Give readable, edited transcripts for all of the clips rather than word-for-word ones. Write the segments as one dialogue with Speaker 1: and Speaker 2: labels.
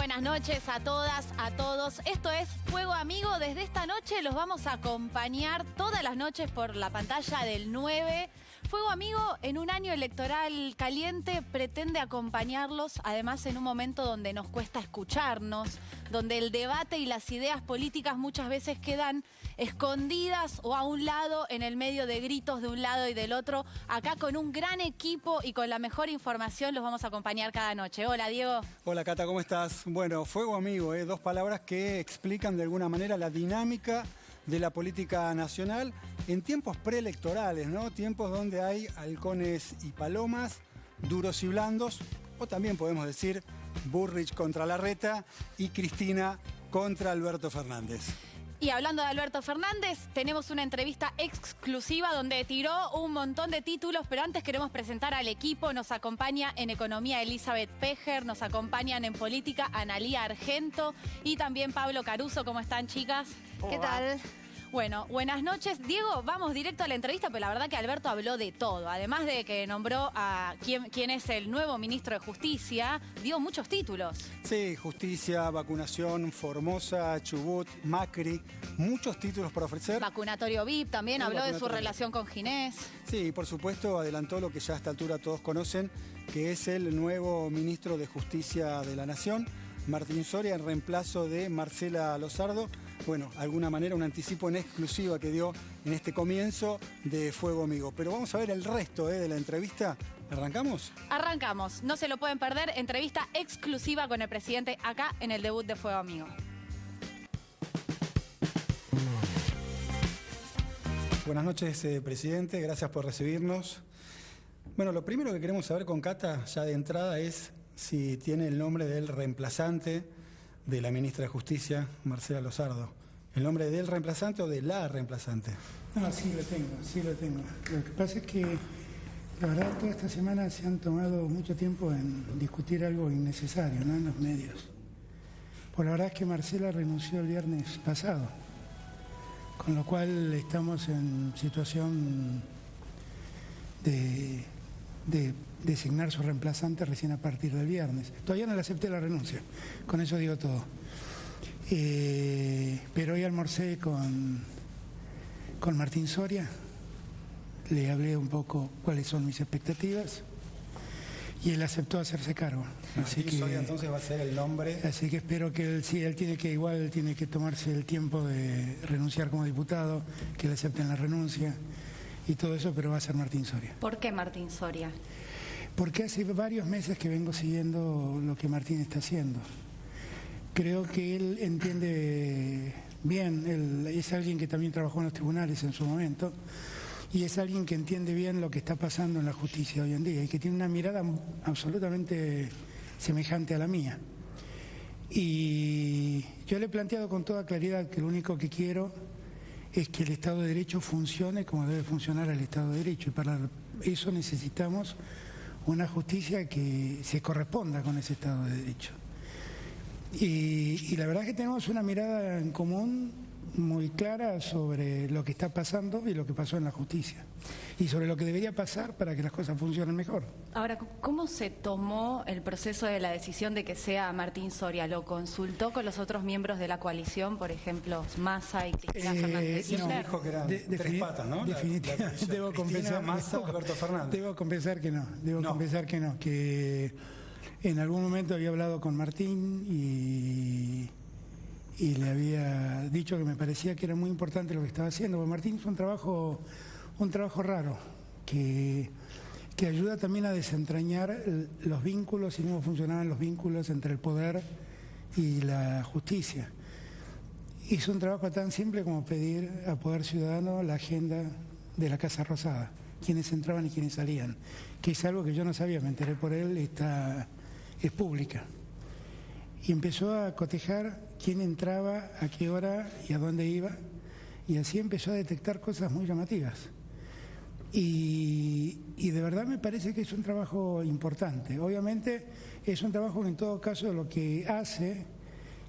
Speaker 1: buenas noches a todas, a todos. Esto es Fuego Amigo. Desde esta noche los vamos a acompañar todas las noches por la pantalla del 9. Fuego Amigo, en un año electoral caliente, pretende acompañarlos, además en un momento donde nos cuesta escucharnos, donde el debate y las ideas políticas muchas veces quedan escondidas o a un lado, en el medio de gritos de un lado y del otro. Acá con un gran equipo y con la mejor información los vamos a acompañar cada noche. Hola, Diego.
Speaker 2: Hola, Cata, ¿cómo estás? Bueno, Fuego Amigo, dos palabras que explican de alguna manera la dinámica de la política nacional en tiempos preelectorales, ¿no? Tiempos donde hay halcones y palomas, duros y blandos, o también podemos decir Burrich contra Larreta y Cristina contra Alberto Fernández.
Speaker 1: Y hablando de Alberto Fernández, tenemos una entrevista exclusiva donde tiró un montón de títulos, pero antes queremos presentar al equipo. Nos acompaña en Economía Elizabeth Pejer, nos acompañan en Política Analía Argento y también Pablo Caruso. ¿Cómo están, chicas?
Speaker 3: ¿Qué tal?
Speaker 1: Bueno, buenas noches. Diego, vamos directo a la entrevista, pero la verdad que Alberto habló de todo. Además de que nombró a quien es el nuevo ministro de Justicia, dio muchos títulos.
Speaker 2: Sí, justicia, vacunación, Formosa, Chubut, Macri, muchos títulos para ofrecer.
Speaker 1: Vacunatorio VIP, también habló de su relación con Ginés.
Speaker 2: Sí, por supuesto, adelantó lo que ya a esta altura todos conocen, que es el nuevo ministro de Justicia de la Nación, Martín Soria, en reemplazo de Marcela Lozardo. Bueno, de alguna manera un anticipo en exclusiva que dio en este comienzo de Fuego Amigo. Pero vamos a ver el resto de la entrevista. ¿Arrancamos?
Speaker 1: Arrancamos. No se lo pueden perder. Entrevista exclusiva con el presidente acá en el debut de Fuego Amigo.
Speaker 2: Buenas noches, presidente. Gracias por recibirnos. Bueno, lo primero que queremos saber con Cata, ya de entrada, es si tiene el nombre del reemplazante de la ministra de Justicia, Marcela Lozardo. ¿El nombre del reemplazante o de la reemplazante?
Speaker 4: No, sí lo tengo. Lo que pasa es que, la verdad, toda esta semana se han tomado mucho tiempo en discutir algo innecesario, ¿no?, en los medios. Pues la verdad es que Marcela renunció el viernes pasado, con lo cual estamos en situación de designar su reemplazante recién a partir del viernes. Todavía no le acepté la renuncia, con eso digo todo. Pero hoy almorcé con Martín Soria, le hablé un poco cuáles son mis expectativas y él aceptó hacerse cargo.
Speaker 2: Así que Soria entonces va a ser el nombre.
Speaker 4: Así que espero que él tiene que tomarse el tiempo de renunciar como diputado, que le acepten la renuncia y todo eso, pero va a ser Martín Soria.
Speaker 1: ¿Por qué Martín Soria?
Speaker 4: Porque hace varios meses que vengo siguiendo lo que Martín está haciendo. Creo que él entiende bien, él es alguien que también trabajó en los tribunales en su momento, y es alguien que entiende bien lo que está pasando en la justicia hoy en día, y que tiene una mirada absolutamente semejante a la mía. Y yo le he planteado con toda claridad que lo único que quiero es que el Estado de Derecho funcione como debe funcionar el Estado de Derecho, y para eso necesitamos una justicia que se corresponda con ese Estado de Derecho. Y la verdad es que tenemos una mirada en común muy clara sobre lo que está pasando y lo que pasó en la justicia, y sobre lo que debería pasar para que las cosas funcionen mejor.
Speaker 1: Ahora, ¿cómo se tomó el proceso de la decisión de que sea Martín Soria? ¿Lo consultó con los otros miembros de la coalición, por ejemplo, Massa y Cristina Fernández?
Speaker 2: No, dijo que eran tres patas, ¿no?
Speaker 4: Definitivamente, debo confesar,
Speaker 2: Massa, Alberto Fernández.
Speaker 4: Debo confesar que no, que en algún momento había hablado con Martín y le había dicho que me parecía que era muy importante lo que estaba haciendo, porque Martín hizo un trabajo raro, que ayuda también a desentrañar los vínculos y cómo funcionaban los vínculos entre el poder y la justicia. Hizo un trabajo tan simple como pedir a Poder Ciudadano la agenda de la Casa Rosada, quiénes entraban y quiénes salían, que es algo que yo no sabía, me enteré por él, es pública. Y empezó a cotejar quién entraba, a qué hora y a dónde iba, y así empezó a detectar cosas muy llamativas. Y de verdad me parece que es un trabajo importante. Obviamente es un trabajo que en todo caso lo que hace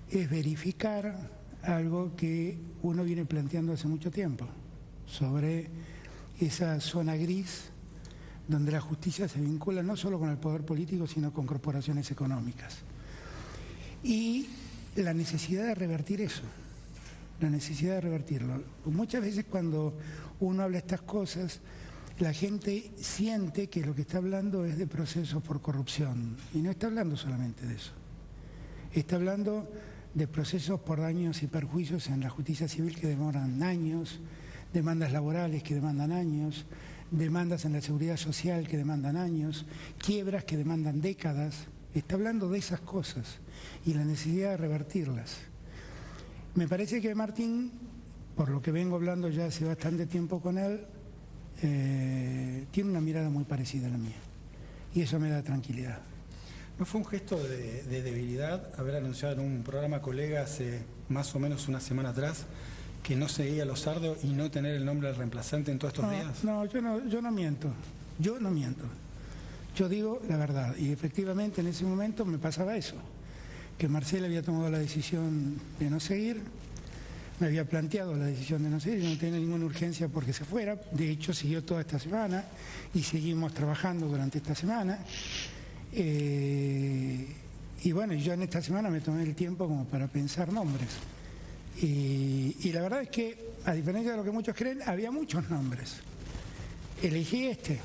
Speaker 4: es verificar algo que uno viene planteando hace mucho tiempo, sobre esa zona gris donde la justicia se vincula no solo con el poder político, sino con corporaciones económicas. y la necesidad de revertir eso, la necesidad de revertirlo. Muchas veces cuando uno habla estas cosas, la gente siente que lo que está hablando es de procesos por corrupción, y no está hablando solamente de eso. Está hablando de procesos por daños y perjuicios en la justicia civil que demoran años, demandas laborales que demandan años, demandas en la seguridad social que demandan años, quiebras que demandan décadas. Está hablando de esas cosas y la necesidad de revertirlas. Me parece que Martín, por lo que vengo hablando ya hace bastante tiempo con él, tiene una mirada muy parecida a la mía, y eso me da tranquilidad.
Speaker 2: ¿No fue un gesto de debilidad haber anunciado en un programa colega hace más o menos una semana atrás que no seguía Losardo y no tener el nombre del reemplazante en todos estos días?
Speaker 4: No, yo no miento. Yo digo la verdad, y efectivamente en ese momento me pasaba eso, que Marcela había tomado la decisión de no seguir, me había planteado la decisión de no seguir, yo no tenía ninguna urgencia porque se fuera, de hecho siguió toda esta semana y seguimos trabajando durante esta semana. Y bueno, yo en esta semana me tomé el tiempo como para pensar nombres. Y la verdad es que, a diferencia de lo que muchos creen, había muchos nombres. Elegí este,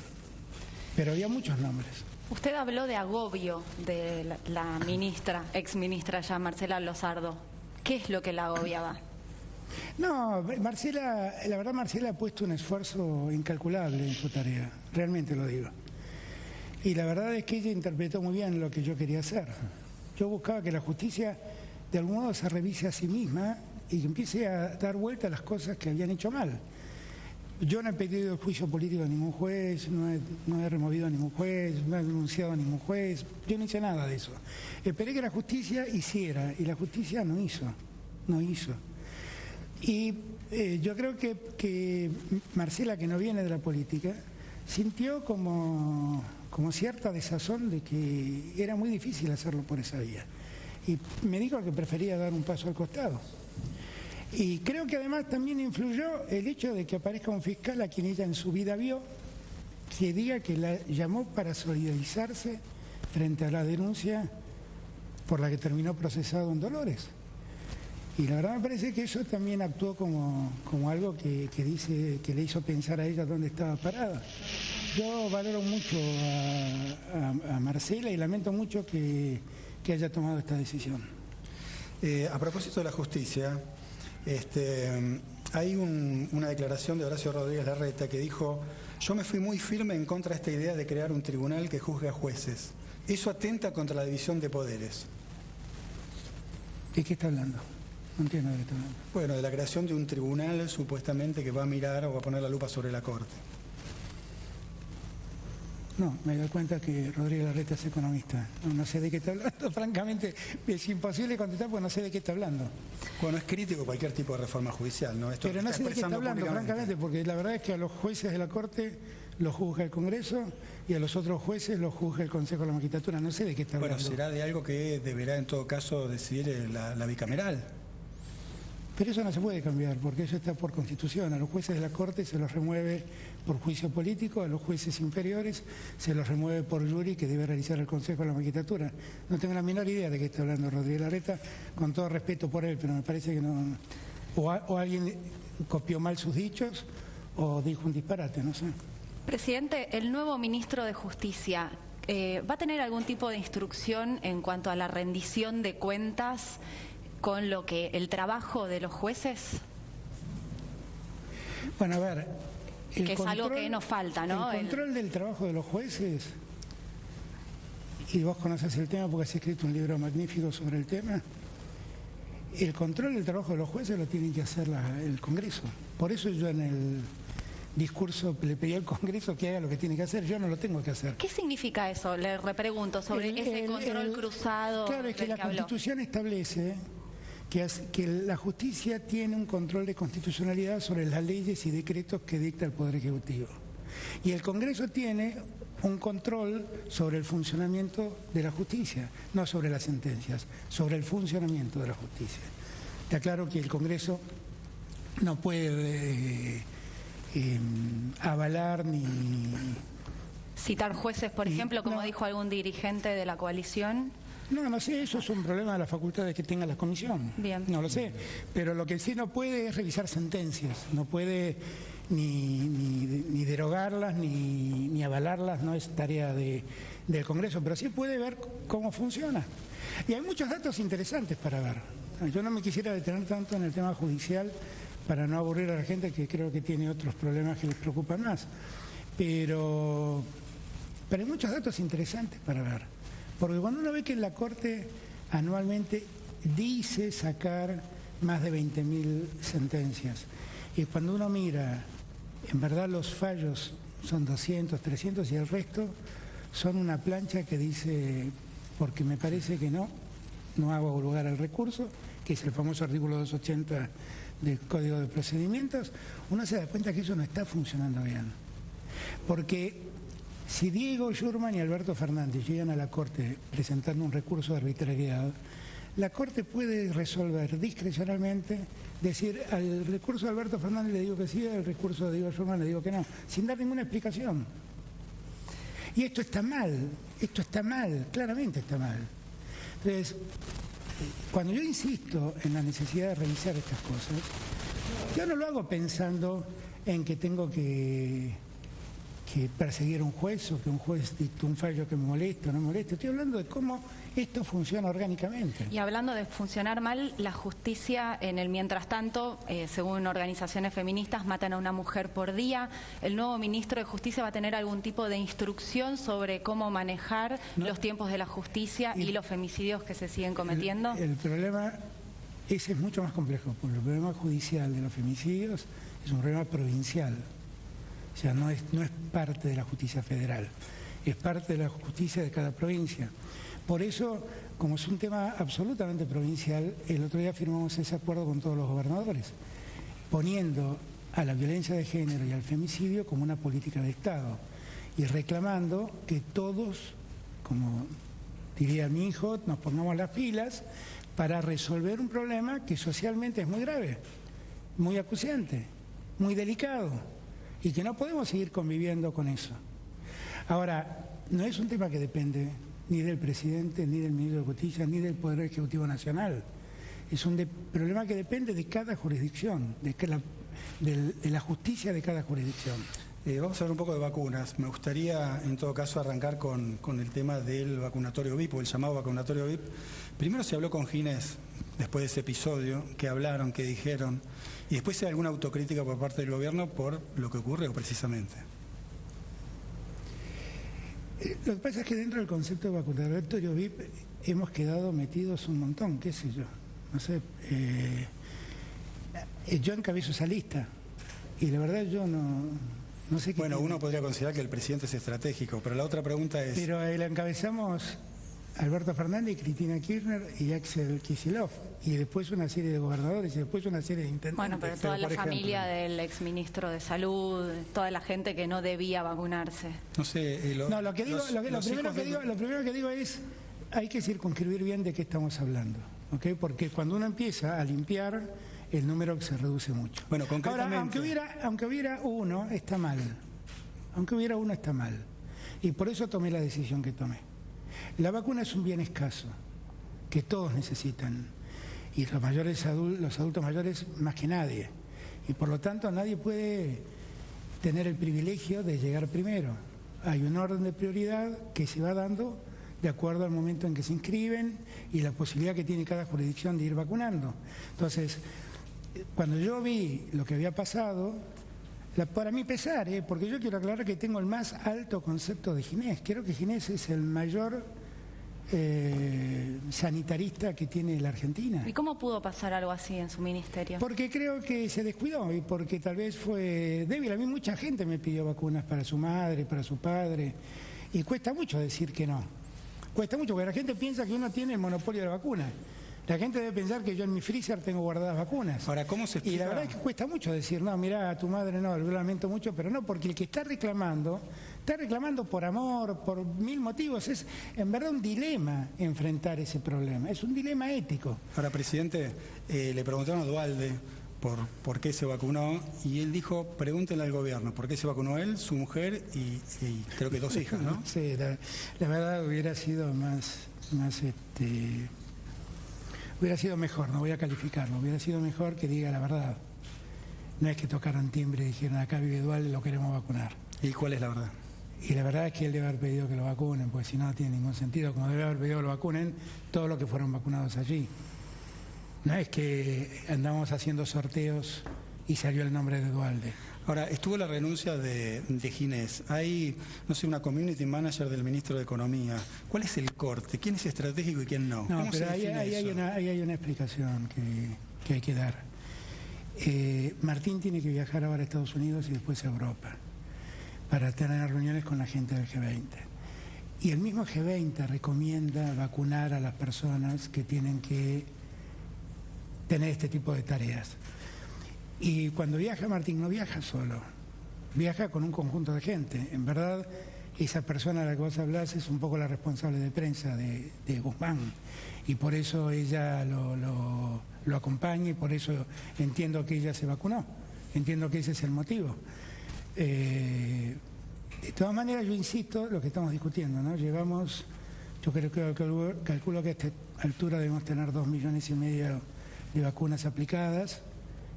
Speaker 4: pero había muchos nombres.
Speaker 1: Usted habló de agobio de la ministra, exministra ya, Marcela Losardo. ¿Qué es lo que la agobiaba?
Speaker 4: No, Marcela, la verdad Marcela ha puesto un esfuerzo incalculable en su tarea, realmente lo digo. Y la verdad es que ella interpretó muy bien lo que yo quería hacer. Yo buscaba que la justicia de algún modo se revise a sí misma y que empiece a dar vuelta a las cosas que habían hecho mal. Yo no he pedido el juicio político a ningún juez, no he removido a ningún juez, no he denunciado a ningún juez, yo no hice nada de eso. Esperé que la justicia hiciera y la justicia no hizo. Y yo creo que Marcela, que no viene de la política, sintió como cierta desazón de que era muy difícil hacerlo por esa vía. Y me dijo que prefería dar un paso al costado. Y creo que además también influyó el hecho de que aparezca un fiscal a quien ella en su vida vio, que diga que la llamó para solidarizarse frente a la denuncia por la que terminó procesado en Dolores. Y la verdad me parece que eso también actuó como algo que dice, que le hizo pensar a ella dónde estaba parada. Yo valoro mucho a Marcela y lamento mucho que haya tomado esta decisión.
Speaker 2: A propósito de la justicia, hay una declaración de Horacio Rodríguez Larreta que dijo: yo me fui muy firme en contra de esta idea de crear un tribunal que juzgue a jueces. Eso atenta contra la división de poderes.
Speaker 4: ¿De qué está hablando? No entiendo de qué está hablando.
Speaker 2: Bueno, de la creación de un tribunal supuestamente que va a mirar o va a poner la lupa sobre la Corte.
Speaker 4: No, me doy cuenta que Rodríguez Larreta es economista. No sé de qué está hablando. Francamente, es imposible contestar porque no sé de qué está hablando.
Speaker 2: Bueno, es crítico cualquier tipo de reforma judicial, ¿no?
Speaker 4: Pero no sé de qué está hablando, francamente, porque la verdad es que a los jueces de la Corte los juzga el Congreso y a los otros jueces los juzga el Consejo de la Magistratura. No sé de qué está hablando.
Speaker 2: Bueno, será de algo que deberá en todo caso decidir la bicameral.
Speaker 4: Pero eso no se puede cambiar, porque eso está por Constitución. A los jueces de la Corte se los remueve por juicio político, a los jueces inferiores se los remueve por jury que debe realizar el Consejo de la Magistratura. No tengo la menor idea de qué está hablando Rodríguez Larreta, con todo respeto por él, pero me parece que no... O alguien copió mal sus dichos o dijo un disparate, no sé.
Speaker 1: Presidente, el nuevo ministro de Justicia, ¿va a tener algún tipo de instrucción en cuanto a la rendición de cuentas con lo que el trabajo de los jueces?
Speaker 4: Bueno, a ver,
Speaker 1: que es algo que nos falta, ¿no?
Speaker 4: El control del trabajo de los jueces, y vos conoces el tema porque has escrito un libro magnífico sobre el tema, el control del trabajo de los jueces lo tiene que hacer el Congreso. Por eso yo en el discurso le pedí al Congreso que haga lo que tiene que hacer, yo no lo tengo que hacer.
Speaker 1: ¿Qué significa eso? Le repregunto sobre ese control cruzado.
Speaker 4: Claro, es que la Constitución establece que la justicia tiene un control de constitucionalidad sobre las leyes y decretos que dicta el Poder Ejecutivo. Y el Congreso tiene un control sobre el funcionamiento de la justicia, no sobre las sentencias, sobre el funcionamiento de la justicia. Está claro que el Congreso no puede avalar ni...
Speaker 1: citar jueces, por ejemplo, como dijo algún dirigente de la coalición.
Speaker 4: No sé, eso es un problema de las facultades que tenga la comisión.
Speaker 1: Bien.
Speaker 4: No lo sé. Pero lo que sí no puede es revisar sentencias. No puede ni derogarlas ni avalarlas, no es tarea del Congreso. Pero sí puede ver cómo funciona. Y hay muchos datos interesantes para ver. Yo no me quisiera detener tanto en el tema judicial para no aburrir a la gente que creo que tiene otros problemas que les preocupan más. Pero hay muchos datos interesantes para ver. Porque cuando uno ve que la Corte anualmente dice sacar más de 20.000 sentencias, y cuando uno mira, en verdad los fallos son 200, 300 y el resto son una plancha que dice, porque me parece que no hago lugar al recurso, que es el famoso artículo 280 del Código de Procedimientos, uno se da cuenta que eso no está funcionando bien. Porque si Diego Schurman y Alberto Fernández llegan a la Corte presentando un recurso de arbitrariedad, la Corte puede resolver discrecionalmente, decir al recurso de Alberto Fernández le digo que sí, al recurso de Diego Schurman le digo que no, sin dar ninguna explicación. Y esto está mal, claramente está mal. Entonces, cuando yo insisto en la necesidad de revisar estas cosas, yo no lo hago pensando en que tengo que perseguir a un juez o que un juez dicte un fallo que me moleste o no me moleste. Estoy hablando de cómo esto funciona orgánicamente.
Speaker 1: Y hablando de funcionar mal, la justicia en el mientras tanto, según organizaciones feministas, matan a una mujer por día. ¿El nuevo ministro de Justicia va a tener algún tipo de instrucción sobre cómo manejar los tiempos de la justicia y los femicidios que se siguen cometiendo?
Speaker 4: El problema ese es mucho más complejo, porque el problema judicial de los femicidios es un problema provincial. O sea, no es parte de la justicia federal, es parte de la justicia de cada provincia. Por eso, como es un tema absolutamente provincial, el otro día firmamos ese acuerdo con todos los gobernadores, poniendo a la violencia de género y al femicidio como una política de Estado y reclamando que todos, como diría mi hijo, nos pongamos las pilas para resolver un problema que socialmente es muy grave, muy acuciante, muy delicado, y que no podemos seguir conviviendo con eso. Ahora, no es un tema que depende ni del presidente, ni del ministro de Justicia, ni del Poder Ejecutivo Nacional. Es un problema que depende de cada jurisdicción, de la justicia de cada jurisdicción.
Speaker 2: Vamos a hablar un poco de vacunas. Me gustaría, en todo caso, arrancar con el tema del vacunatorio VIP, o el llamado vacunatorio VIP. Primero se habló con Ginés, después de ese episodio, qué hablaron, qué dijeron, y después hay alguna autocrítica por parte del gobierno por lo que ocurre precisamente.
Speaker 4: Lo que pasa es que dentro del concepto de vacunatorio VIP hemos quedado metidos un montón, qué sé yo, no sé. Yo encabezo esa lista y la verdad yo no sé qué.
Speaker 2: Bueno, uno podría considerar que el presidente es estratégico, pero la otra pregunta es...
Speaker 4: Pero la encabezamos Alberto Fernández, Cristina Kirchner y Axel Kicillof, y después una serie de gobernadores y después una serie de intendentes.
Speaker 1: Bueno, pero toda la familia del exministro de Salud, toda la gente que no debía vacunarse.
Speaker 2: No sé,
Speaker 4: lo primero que digo es, hay que circunscribir bien de qué estamos hablando, ¿ok? Porque cuando uno empieza a limpiar, el número se reduce mucho.
Speaker 2: Bueno, concretamente...
Speaker 4: Ahora, aunque hubiera uno, está mal. Aunque hubiera uno, está mal. Y por eso tomé la decisión que tomé. La vacuna es un bien escaso, que todos necesitan, y los adultos mayores más que nadie. Y por lo tanto nadie puede tener el privilegio de llegar primero. Hay un orden de prioridad que se va dando de acuerdo al momento en que se inscriben y la posibilidad que tiene cada jurisdicción de ir vacunando. Entonces, cuando yo vi lo que había pasado, para mí pesar, porque yo quiero aclarar que tengo el más alto concepto de Ginés. Creo que Ginés es el mayor sanitarista que tiene la Argentina.
Speaker 1: ¿Y cómo pudo pasar algo así en su ministerio?
Speaker 4: Porque creo que se descuidó y porque tal vez fue débil. A mí mucha gente me pidió vacunas para su madre, para su padre, y cuesta mucho decir que no. Cuesta mucho porque la gente piensa que uno tiene el monopolio de la vacuna. La gente debe pensar que yo en mi freezer tengo guardadas vacunas.
Speaker 2: Ahora, ¿cómo se explica?
Speaker 4: Y la verdad es que cuesta mucho decir, no, mirá, a tu madre no, lo lamento mucho, pero no, porque el que está reclamando por amor, por mil motivos. Es en verdad un dilema enfrentar ese problema, es un dilema ético.
Speaker 2: Ahora, presidente, le preguntaron a Duhalde por qué se vacunó, y él dijo, pregúntenle al gobierno, ¿por qué se vacunó él, su mujer y creo que 2 hijas, ¿no?
Speaker 4: Sí, la verdad hubiera sido hubiera sido mejor, no voy a calificarlo, hubiera sido mejor que diga la verdad. No es que tocaron timbre y dijeron, acá vive Dualde, lo queremos vacunar.
Speaker 2: ¿Y cuál es la verdad?
Speaker 4: Y la verdad es que él debe haber pedido que lo vacunen, porque si no, no tiene ningún sentido. Como debe haber pedido que lo vacunen todos los que fueron vacunados allí. No es que andamos haciendo sorteos y salió el nombre de Dualde.
Speaker 2: Ahora, estuvo la renuncia de Ginés. Hay, no sé, una community manager del ministro de Economía. ¿Cuál es el corte? ¿Quién es estratégico y quién no?
Speaker 4: No, pero ahí hay una explicación que hay que dar. Martín tiene que viajar ahora a Estados Unidos y después a Europa para tener reuniones con la gente del G20. Y el mismo G20 recomienda vacunar a las personas que tienen que tener este tipo de tareas. Y cuando viaja Martín no viaja solo, viaja con un conjunto de gente. En verdad, esa persona a la que vos hablás es un poco la responsable de prensa de Guzmán, y por eso ella lo acompaña, y por eso entiendo que ella se vacunó, entiendo que ese es el motivo. De todas maneras, yo insisto, lo que estamos discutiendo, ¿no? Llevamos, yo calculo que a esta altura debemos tener 2,5 millones de vacunas aplicadas,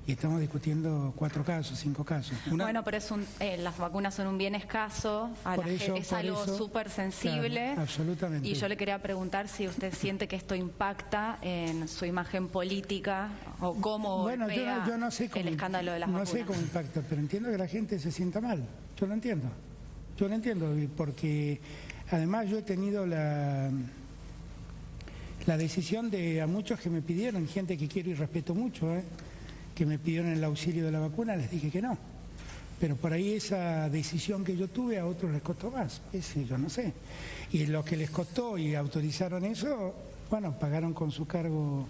Speaker 4: y estamos discutiendo 4 casos, 5 casos.
Speaker 1: Bueno, pero las vacunas son un bien escaso, es algo súper sensible.
Speaker 4: Claro, absolutamente.
Speaker 1: Y yo le quería preguntar si usted siente que esto impacta en su imagen política o cómo golpea
Speaker 4: yo no sé cómo,
Speaker 1: el escándalo de las vacunas.
Speaker 4: No sé cómo impacta, pero entiendo que la gente se sienta mal. Yo lo entiendo. Yo lo entiendo, porque además yo he tenido la decisión de a muchos que me pidieron, gente que quiero y respeto mucho, que me pidieron el auxilio de la vacuna, les dije que no. Pero por ahí esa decisión que yo tuve a otros les costó más, yo no sé. Y los que les costó y autorizaron eso, bueno, pagaron con su cargo.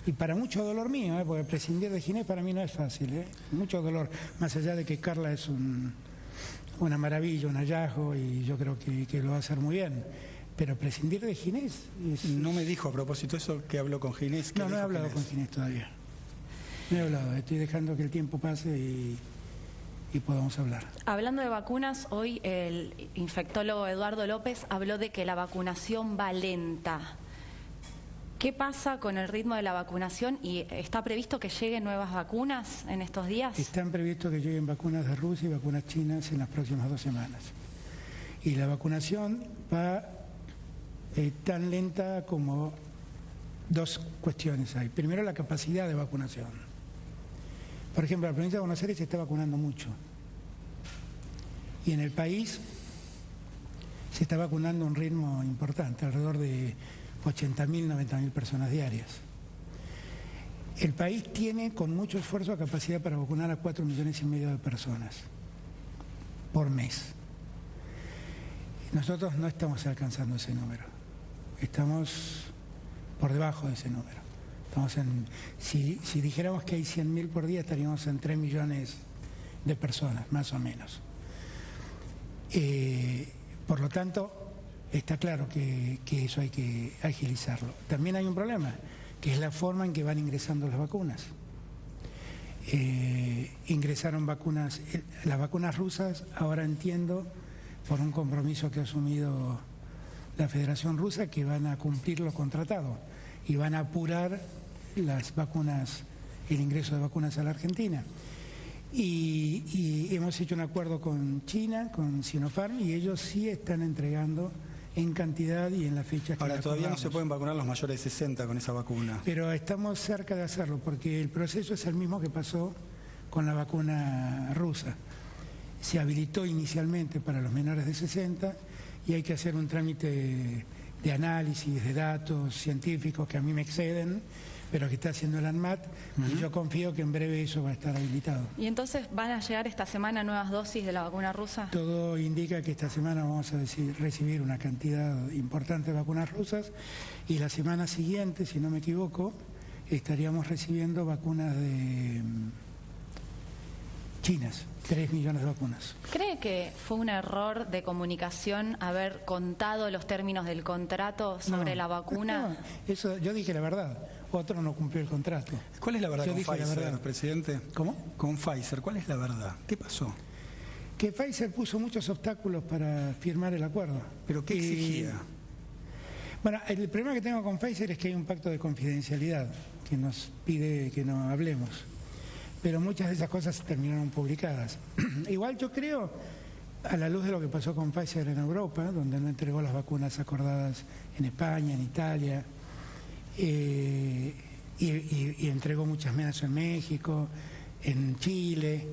Speaker 4: Y para mucho dolor mío, porque prescindir de Ginés para mí no es fácil, mucho dolor, más allá de que Carla es una maravilla, un hallazgo, y yo creo que lo va a hacer muy bien. Pero prescindir de Ginés...
Speaker 2: No me dijo a propósito eso que habló con Ginés.
Speaker 4: No he hablado con Ginés todavía. No he hablado, estoy dejando que el tiempo pase y podamos hablar.
Speaker 1: Hablando de vacunas, hoy el infectólogo Eduardo López habló de que la vacunación va lenta. ¿Qué pasa con el ritmo de la vacunación? ¿Y está previsto que lleguen nuevas vacunas en estos días?
Speaker 4: Están previstos que lleguen vacunas de Rusia y vacunas chinas en las próximas 2 semanas. Y la vacunación va tan lenta como 2 cuestiones hay. Primero, la capacidad de vacunación. Por ejemplo, la provincia de Buenos Aires se está vacunando mucho. Y en el país se está vacunando a un ritmo importante, alrededor de 80.000, 90.000 personas diarias. El país tiene con mucho esfuerzo capacidad para vacunar a 4,5 millones de personas por mes. Nosotros no estamos alcanzando ese número. Estamos por debajo de ese número. Si dijéramos que hay 100.000 por día, estaríamos en 3 millones de personas, más o menos. Por lo tanto, está claro que eso hay que agilizarlo. También hay un problema, que es la forma en que van ingresando las vacunas. Ingresaron vacunas, las vacunas rusas, ahora entiendo, por un compromiso que ha asumido la Federación Rusa, que van a cumplir lo contratado y van a apurar las vacunas, el ingreso de vacunas a la Argentina. Y hemos hecho un acuerdo con China, con Sinopharm, y ellos sí están entregando en cantidad y en las fechas que
Speaker 2: Ahora, todavía no se pueden vacunar los mayores de 60 con esa vacuna.
Speaker 4: Pero estamos cerca de hacerlo, porque el proceso es el mismo que pasó con la vacuna rusa. Se habilitó inicialmente para los menores de 60 y hay que hacer un trámite de análisis de datos científicos que a mí me exceden, pero que está haciendo el ANMAT, y yo confío que en breve eso va a estar habilitado.
Speaker 1: ¿Y entonces van a llegar esta semana nuevas dosis de la vacuna rusa?
Speaker 4: Todo indica que esta semana vamos a recibir una cantidad importante de vacunas rusas, y la semana siguiente, si no me equivoco, estaríamos recibiendo vacunas de chinas, 3 millones de vacunas.
Speaker 1: ¿Cree que fue un error de comunicación haber contado los términos del contrato sobre la vacuna?
Speaker 4: No, eso, yo dije la verdad. otro no cumplió el contrato.
Speaker 2: ¿Cuál es la verdad
Speaker 4: Yo
Speaker 2: con
Speaker 4: dije la
Speaker 2: Pfizer,
Speaker 4: verdad.
Speaker 2: presidente?
Speaker 4: ¿Cómo?
Speaker 2: Con Pfizer, ¿cuál es la verdad? ¿Qué pasó?
Speaker 4: Que Pfizer puso muchos obstáculos para firmar el acuerdo.
Speaker 2: ¿Pero qué exigía?
Speaker 4: Bueno, el problema que tengo con Pfizer es que hay un pacto de confidencialidad que nos pide que no hablemos. Pero muchas de esas cosas terminaron publicadas. Igual yo creo, a la luz de lo que pasó con Pfizer en Europa, donde no entregó las vacunas acordadas en España, en Italia, y entregó muchas menos en México, en Chile,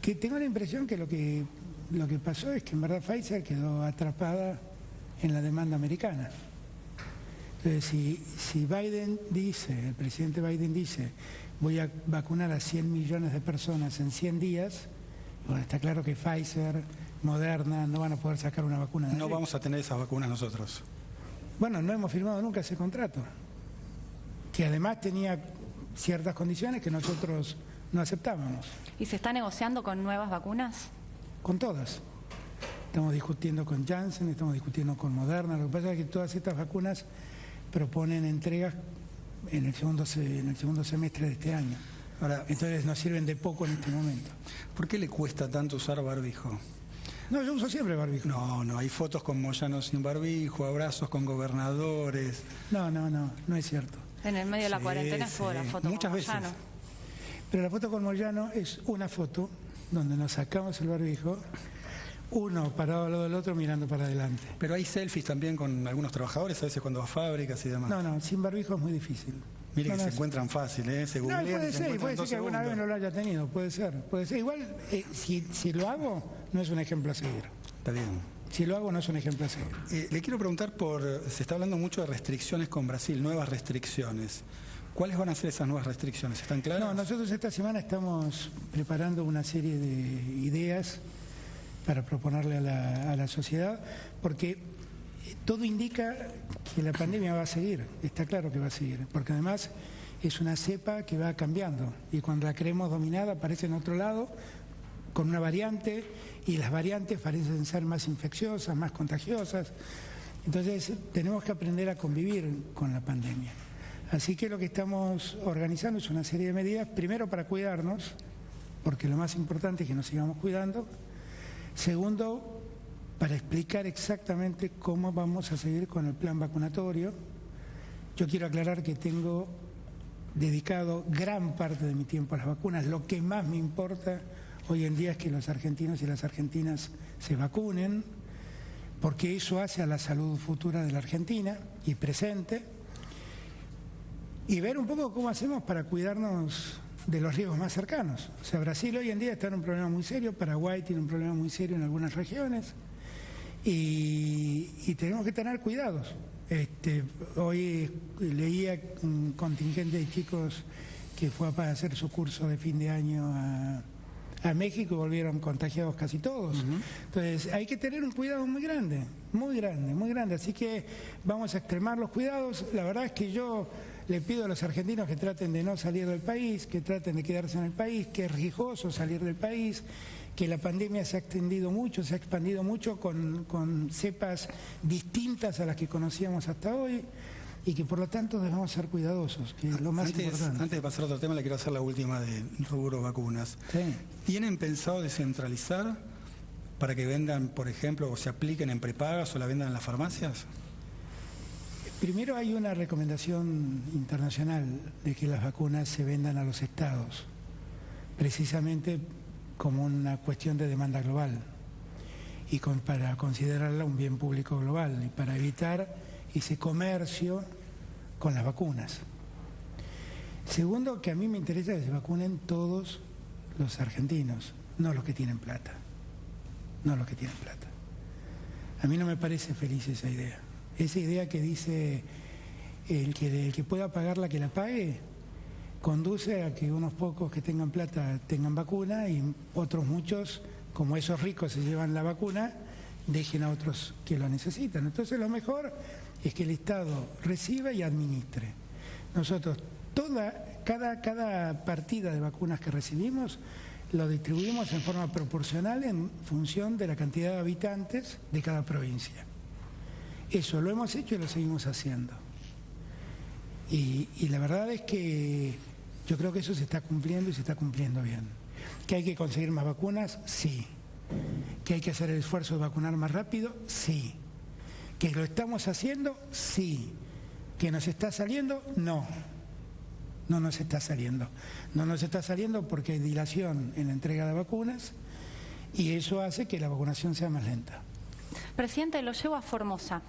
Speaker 4: que tengo la impresión que lo que pasó es que en verdad Pfizer quedó atrapada en la demanda americana. Entonces, si Biden dice, el presidente Biden dice, voy a vacunar a 100 millones de personas en 100 días, bueno, está claro que Pfizer, Moderna, no van a poder sacar una vacuna de
Speaker 2: No
Speaker 4: ahí.
Speaker 2: vamos a tener esas vacunas nosotros.
Speaker 4: Bueno, no hemos firmado nunca ese contrato, que además tenía ciertas condiciones que nosotros no aceptábamos.
Speaker 3: ¿Y se está negociando con nuevas vacunas?
Speaker 4: Con todas. Estamos discutiendo con Janssen, estamos discutiendo con Moderna. Lo que pasa es que todas estas vacunas proponen entregas en el segundo semestre de este año.
Speaker 2: Ahora,
Speaker 4: Entonces nos sirven de poco en este momento.
Speaker 2: ¿por qué le cuesta tanto usar barbijo?
Speaker 4: No, yo uso siempre barbijo.
Speaker 2: No, hay fotos con Moyano sin barbijo, abrazos con gobernadores.
Speaker 4: No es cierto.
Speaker 3: En el medio de la
Speaker 2: Sí,
Speaker 3: cuarentena fue la
Speaker 2: sí,
Speaker 3: foto
Speaker 2: muchas
Speaker 3: con
Speaker 2: veces.
Speaker 3: Moyano.
Speaker 4: Pero la foto con Moyano es una foto donde nos sacamos el barbijo, uno parado al lado del otro mirando para adelante.
Speaker 2: Pero hay selfies también con algunos trabajadores, a veces cuando va a fábricas y demás.
Speaker 4: No, sin barbijo es muy difícil.
Speaker 2: Mire
Speaker 4: No,
Speaker 2: que
Speaker 4: no,
Speaker 2: se encuentran fácil, Se
Speaker 4: No,
Speaker 2: googlean y
Speaker 4: puede
Speaker 2: se
Speaker 4: ser,
Speaker 2: encuentran
Speaker 4: puede
Speaker 2: en
Speaker 4: ser
Speaker 2: 2
Speaker 4: que alguna vez no
Speaker 2: segundos.
Speaker 4: lo haya tenido, puede ser. Igual, si lo hago, no es un ejemplo a seguir.
Speaker 2: Está bien.
Speaker 4: Si lo hago, no es un ejemplo a seguir.
Speaker 2: Le quiero preguntar se está hablando mucho de restricciones con Brasil, nuevas restricciones. ¿Cuáles van a ser esas nuevas restricciones? ¿Están claras?
Speaker 4: No, nosotros esta semana estamos preparando una serie de ideas para proponerle a la sociedad, porque todo indica que la pandemia va a seguir, está claro que va a seguir, porque además es una cepa que va cambiando y cuando la creemos dominada aparece en otro lado con una variante y las variantes parecen ser más infecciosas, más contagiosas. Entonces tenemos que aprender a convivir con la pandemia. Así que lo que estamos organizando es una serie de medidas, primero para cuidarnos, porque lo más importante es que nos sigamos cuidando. Segundo, para explicar exactamente cómo vamos a seguir con el plan vacunatorio. Yo quiero aclarar que tengo dedicado gran parte de mi tiempo a las vacunas. Lo que más me importa hoy en día es que los argentinos y las argentinas se vacunen, porque eso hace a la salud futura de la Argentina y presente. Y ver un poco cómo hacemos para cuidarnos de los riesgos más cercanos. O sea, Brasil hoy en día está en un problema muy serio, Paraguay tiene un problema muy serio en algunas regiones y tenemos que tener cuidados. Hoy leía un contingente de chicos que fue a hacer su curso de fin de año a México y volvieron contagiados casi todos. Entonces hay que tener un cuidado muy grande, muy grande, muy grande. Así que vamos a extremar los cuidados. La verdad es que yo le pido a los argentinos que traten de no salir del país, que traten de quedarse en el país, que es riesgoso salir del país, que la pandemia se ha expandido mucho con cepas distintas a las que conocíamos hasta hoy y que por lo tanto debemos ser cuidadosos, que es lo más importante.
Speaker 2: Antes de pasar a otro tema, le quiero hacer la última de rubro vacunas.
Speaker 4: Sí.
Speaker 2: ¿Tienen pensado descentralizar para que vendan, por ejemplo, o se apliquen en prepagas o la vendan en las farmacias?
Speaker 4: Primero hay una recomendación internacional de que las vacunas se vendan a los estados, precisamente como una cuestión de demanda global y para considerarla un bien público global y para evitar ese comercio con las vacunas. Segundo, que a mí me interesa que se vacunen todos los argentinos, no los que tienen plata. No los que tienen plata. A mí no me parece feliz esa idea. Esa idea que dice el que pueda pagarla que la pague, conduce a que unos pocos que tengan plata tengan vacuna y otros muchos, como esos ricos se llevan la vacuna, dejen a otros que lo necesitan. Entonces lo mejor es que el Estado reciba y administre. Nosotros cada partida de vacunas que recibimos lo distribuimos en forma proporcional en función de la cantidad de habitantes de cada provincia. Eso lo hemos hecho y lo seguimos haciendo. Y la verdad es que yo creo que eso se está cumpliendo y se está cumpliendo bien. ¿Que hay que conseguir más vacunas? Sí. ¿Que hay que hacer el esfuerzo de vacunar más rápido? Sí. ¿Que lo estamos haciendo? Sí. ¿Que nos está saliendo? No. No nos está saliendo. No nos está saliendo porque hay dilación en la entrega de vacunas y eso hace que la vacunación sea más lenta.
Speaker 3: Presidente, lo llevo a Formosa.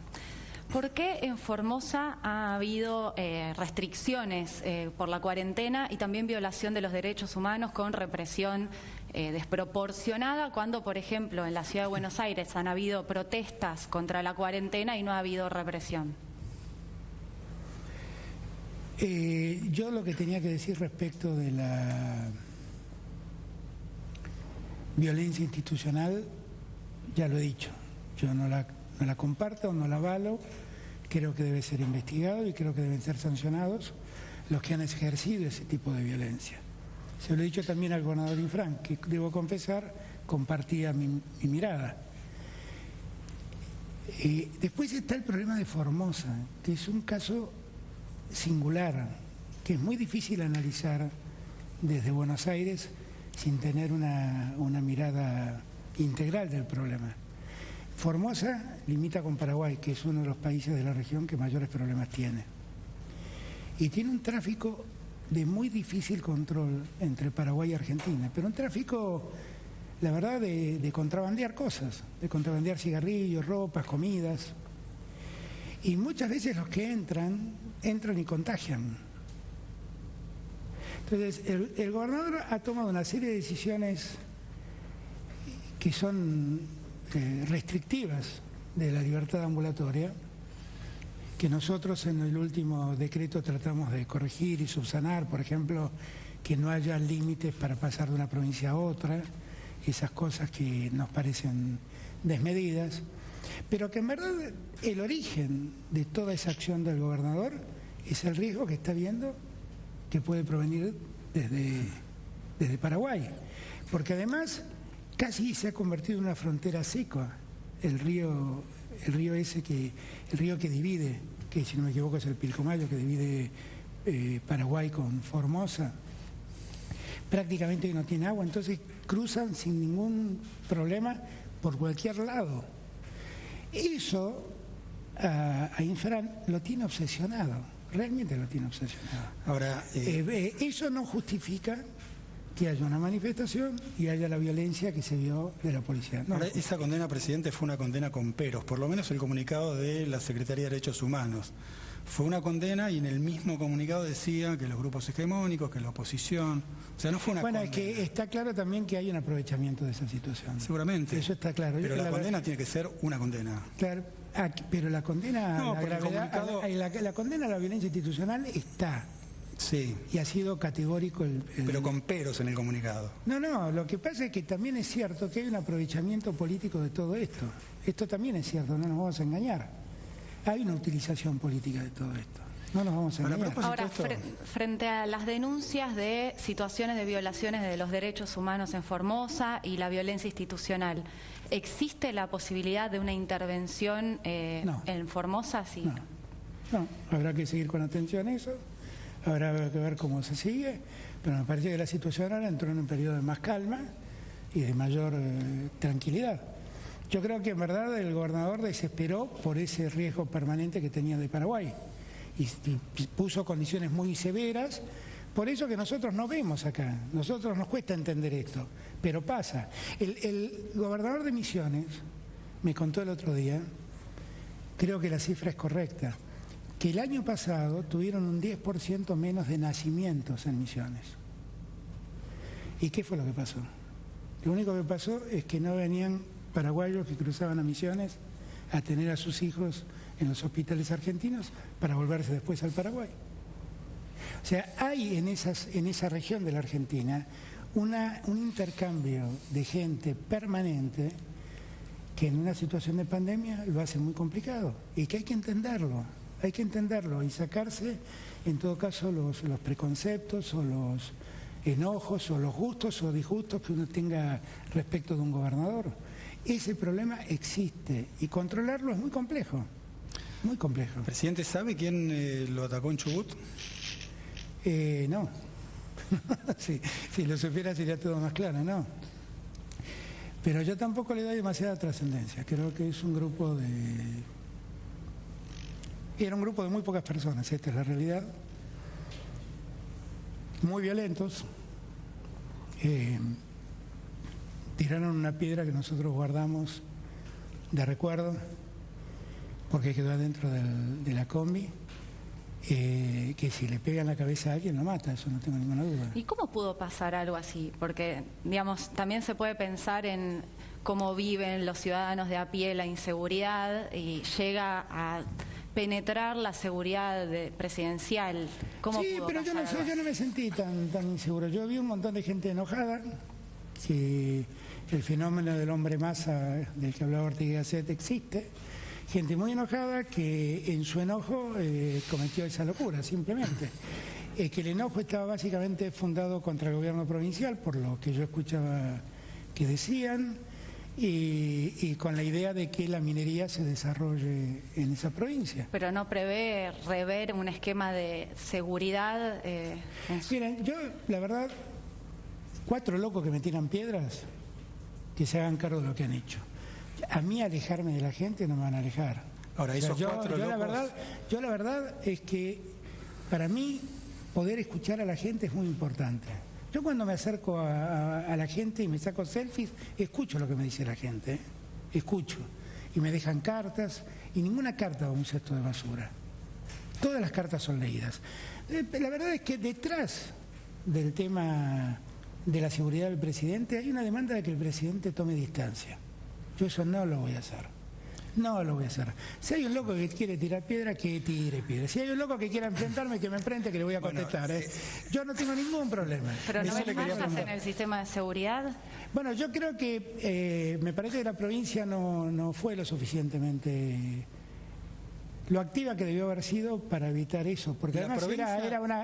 Speaker 3: ¿Por qué en Formosa ha habido restricciones por la cuarentena y también violación de los derechos humanos con represión desproporcionada cuando, por ejemplo, en la ciudad de Buenos Aires han habido protestas contra la cuarentena y no ha habido represión?
Speaker 4: Yo lo que tenía que decir respecto de la violencia institucional, ya lo he dicho. Yo no la comparto, no la avalo, creo que debe ser investigado y creo que deben ser sancionados los que han ejercido ese tipo de violencia. Se lo he dicho también al gobernador Infran, que debo confesar, compartía mi mirada. Después está el problema de Formosa, que es un caso singular, que es muy difícil analizar desde Buenos Aires sin tener una mirada integral del problema. Formosa limita con Paraguay, que es uno de los países de la región que mayores problemas tiene. Y tiene un tráfico de muy difícil control entre Paraguay y Argentina, pero un tráfico, la verdad, de contrabandear cosas, de contrabandear cigarrillos, ropas, comidas. Y muchas veces los que entran y contagian. Entonces, el gobernador ha tomado una serie de decisiones que son restrictivas de la libertad ambulatoria, que nosotros en el último decreto tratamos de corregir y subsanar, por ejemplo, que no haya límites para pasar de una provincia a otra, esas cosas que nos parecen desmedidas, pero que en verdad el origen de toda esa acción del gobernador es el riesgo que está viendo que puede provenir desde Paraguay, porque además casi se ha convertido en una frontera seca, el río que divide, que si no me equivoco es el Pilcomayo, que divide Paraguay con Formosa, prácticamente no tiene agua, entonces cruzan sin ningún problema por cualquier lado. Eso a Infran lo tiene obsesionado, realmente lo tiene obsesionado.
Speaker 2: Ahora,
Speaker 4: eso no justifica que haya una manifestación y haya la violencia que se vio de la policía. No.
Speaker 2: Ahora, esa condena, presidente, fue una condena con peros, por lo menos el comunicado de la Secretaría de Derechos Humanos. Fue una condena y en el mismo comunicado decía que los grupos hegemónicos, que la oposición... O sea, no fue una condena.
Speaker 4: Bueno, es que está claro también que hay un aprovechamiento de esa situación.
Speaker 2: Seguramente.
Speaker 4: Eso está claro.
Speaker 2: Pero la condena tiene que ser una condena.
Speaker 4: Claro, pero la condena
Speaker 2: No,
Speaker 4: a la
Speaker 2: por el
Speaker 4: gravedad,
Speaker 2: comunicado...
Speaker 4: la condena a la violencia institucional está.
Speaker 2: Sí.
Speaker 4: Y ha sido categórico
Speaker 2: Pero con peros en el comunicado.
Speaker 4: No, lo que pasa es que también es cierto que hay un aprovechamiento político de todo esto. Esto también es cierto, no nos vamos a engañar. Hay una utilización política de todo esto. No nos vamos a engañar.
Speaker 3: Ahora, frente a las denuncias de situaciones de violaciones de los derechos humanos en Formosa y la violencia institucional, ¿existe la posibilidad de una intervención en Formosa? Sí.
Speaker 4: No, habrá que seguir con atención eso. Habrá que ver cómo se sigue, pero me parece que la situación ahora entró en un periodo de más calma y de mayor tranquilidad. Yo creo que en verdad el gobernador desesperó por ese riesgo permanente que tenía de Paraguay y puso condiciones muy severas, por eso que nosotros no vemos acá, nosotros nos cuesta entender esto, pero pasa. El gobernador de Misiones me contó el otro día, creo que la cifra es correcta, que el año pasado tuvieron un 10% menos de nacimientos en Misiones. ¿Y qué fue lo que pasó? Lo único que pasó es que no venían paraguayos que cruzaban a Misiones a tener a sus hijos en los hospitales argentinos para volverse después al Paraguay. O sea, hay en esa región de la Argentina un intercambio de gente permanente que en una situación de pandemia lo hace muy complicado y que hay que entenderlo. Hay que entenderlo y sacarse, en todo caso, los preconceptos o los enojos o los gustos o disgustos que uno tenga respecto de un gobernador. Ese problema existe y controlarlo es muy complejo. muy complejo.
Speaker 2: ¿El presidente sabe quién lo atacó en Chubut?
Speaker 4: No. Si lo supiera sería todo más claro, ¿no? Pero yo tampoco le doy demasiada trascendencia. Creo que es un grupo de... Era un grupo de muy pocas personas, esta es la realidad. Muy violentos. Tiraron una piedra que nosotros guardamos de recuerdo, porque quedó adentro de la combi. Que si le pega en la cabeza a alguien lo mata, eso no tengo ninguna duda.
Speaker 3: ¿Y cómo pudo pasar algo así? Porque, digamos, también se puede pensar en cómo viven los ciudadanos de a pie la inseguridad y llega a penetrar la seguridad presidencial. ¿Cómo
Speaker 4: sí,
Speaker 3: pudo
Speaker 4: pero
Speaker 3: pasar algo
Speaker 4: yo no me sentí tan inseguro. Yo vi un montón de gente enojada, que el fenómeno del hombre masa del que hablaba Ortega y Gasset existe. Gente muy enojada que en su enojo cometió esa locura, simplemente. Que el enojo estaba básicamente fundado contra el gobierno provincial, por lo que yo escuchaba que decían, y con la idea de que la minería se desarrolle en esa provincia.
Speaker 3: Pero no prevé rever un esquema de seguridad.
Speaker 4: Miren, yo, la verdad, 4 locos que me tiran piedras, que se hagan cargo de lo que han hecho. A mí alejarme de la gente no me van a alejar.
Speaker 2: Ahora, esos 4 locos...
Speaker 4: Yo la verdad es que para mí poder escuchar a la gente es muy importante. Yo cuando me acerco a la gente y me saco selfies, escucho lo que me dice la gente, escucho. Y me dejan cartas, y ninguna carta va a un cesto de basura. Todas las cartas son leídas. La verdad es que detrás del tema de la seguridad del presidente hay una demanda de que el presidente tome distancia. Yo eso no lo voy a hacer. No lo voy a hacer. Si hay un loco que quiere tirar piedra, que tire piedra. Si hay un loco que quiera enfrentarme, que me enfrente, que le voy a contestar. Yo no tengo ningún problema.
Speaker 3: ¿Pero no ves fallas en el sistema de seguridad?
Speaker 4: Bueno, yo creo que me parece que la provincia no fue lo suficientemente... lo activa que debió haber sido para evitar eso. Porque además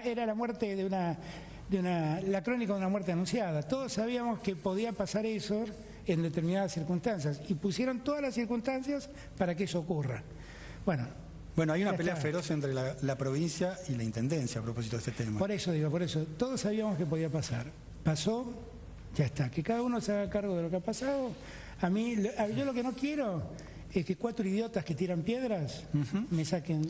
Speaker 4: era la muerte de una... la crónica de una muerte anunciada. Todos sabíamos que podía pasar eso en determinadas circunstancias y pusieron todas las circunstancias para que eso ocurra. Bueno,
Speaker 2: hay una pelea feroz entre la provincia y la intendencia a propósito de este tema.
Speaker 4: Por eso, todos sabíamos que podía pasar. Pasó, ya está. Que cada uno se haga cargo de lo que ha pasado. Yo lo que no quiero es que 4 idiotas que tiran piedras me saquen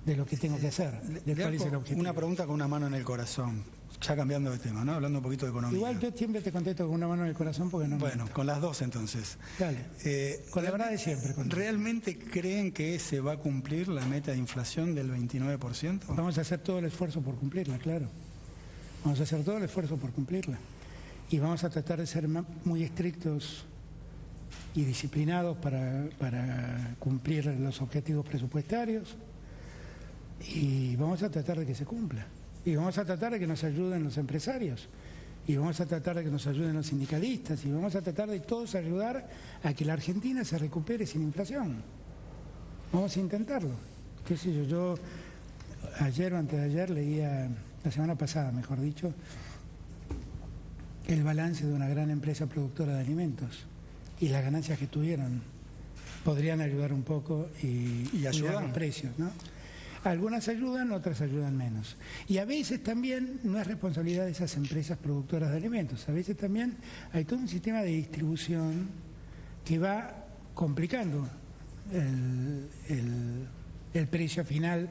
Speaker 4: de lo que tengo que hacer. ¿Cuál es el objetivo?
Speaker 2: Una pregunta con una mano en el corazón. Ya cambiando de tema, ¿no? Hablando un poquito de economía.
Speaker 4: Igual yo siempre te contesto con una mano en el corazón porque no...
Speaker 2: Bueno, con las dos entonces.
Speaker 4: Dale, con la verdad de siempre.
Speaker 2: ¿Realmente creen que se va a cumplir la meta de inflación del 29%?
Speaker 4: Vamos a hacer todo el esfuerzo por cumplirla, claro. Vamos a hacer todo el esfuerzo por cumplirla. Y vamos a tratar de ser muy estrictos y disciplinados para cumplir los objetivos presupuestarios. Y vamos a tratar de que se cumpla. Y vamos a tratar de que nos ayuden los empresarios, y vamos a tratar de que nos ayuden los sindicalistas, y vamos a tratar de todos ayudar a que la Argentina se recupere sin inflación. Vamos a intentarlo. ¿Qué sé yo? Yo ayer o antes de ayer leía, la semana pasada mejor dicho, el balance de una gran empresa productora de alimentos y las ganancias que tuvieron podrían ayudar un poco y ayudar los precios, ¿no? Algunas ayudan, otras ayudan menos. Y a veces también no es responsabilidad de esas empresas productoras de alimentos. A veces también hay todo un sistema de distribución que va complicando el precio final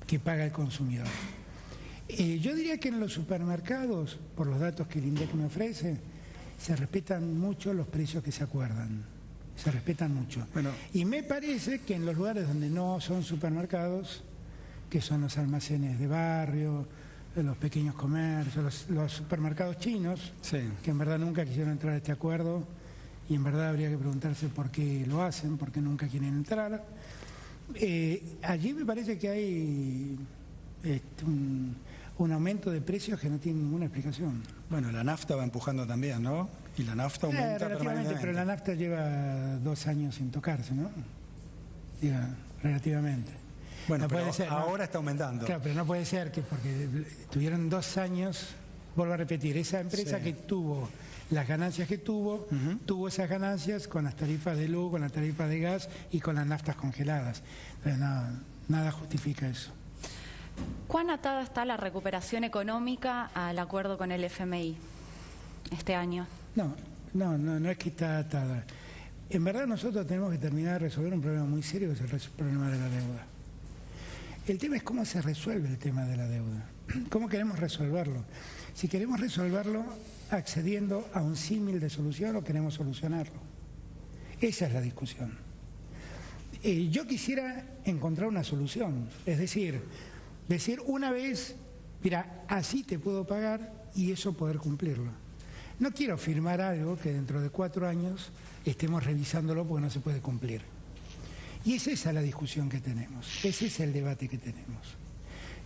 Speaker 4: que paga el consumidor. Yo diría que en los supermercados, por los datos que el INDEC me ofrece, se respetan mucho los precios que se acuerdan. Se respetan mucho. Y me parece que en los lugares donde no son supermercados, que son los almacenes de barrio, los pequeños comercios, los supermercados chinos,
Speaker 2: sí,
Speaker 4: que en verdad nunca quisieron entrar a este acuerdo, y en verdad habría que preguntarse por qué lo hacen, por qué nunca quieren entrar. Allí me parece que hay un aumento de precios que no tiene ninguna explicación.
Speaker 2: Bueno, la nafta va empujando también, ¿no? Y la nafta aumenta permanentemente.
Speaker 4: Pero la nafta lleva 2 años sin tocarse, ¿no? Relativamente.
Speaker 2: Bueno,
Speaker 4: no
Speaker 2: pero
Speaker 4: puede ser,
Speaker 2: ahora está aumentando.
Speaker 4: Claro, pero no puede ser que porque tuvieron 2 años, vuelvo a repetir, esa empresa que tuvo las ganancias que tuvo, tuvo esas ganancias con las tarifas de luz, con las tarifas de gas y con las naftas congeladas. Entonces, nada justifica eso.
Speaker 3: ¿Cuán atada está la recuperación económica al acuerdo con el FMI este año?
Speaker 4: No es que está atada. En verdad nosotros tenemos que terminar de resolver un problema muy serio, que es el problema de la deuda. El tema es cómo se resuelve el tema de la deuda. ¿Cómo queremos resolverlo? Si queremos resolverlo accediendo a un símil de solución o queremos solucionarlo. Esa es la discusión. Yo quisiera encontrar una solución, es decir una vez, mira, así te puedo pagar y eso poder cumplirlo. No quiero firmar algo que dentro de 4 años estemos revisándolo porque no se puede cumplir. Y es esa la discusión que tenemos, ese es el debate que tenemos.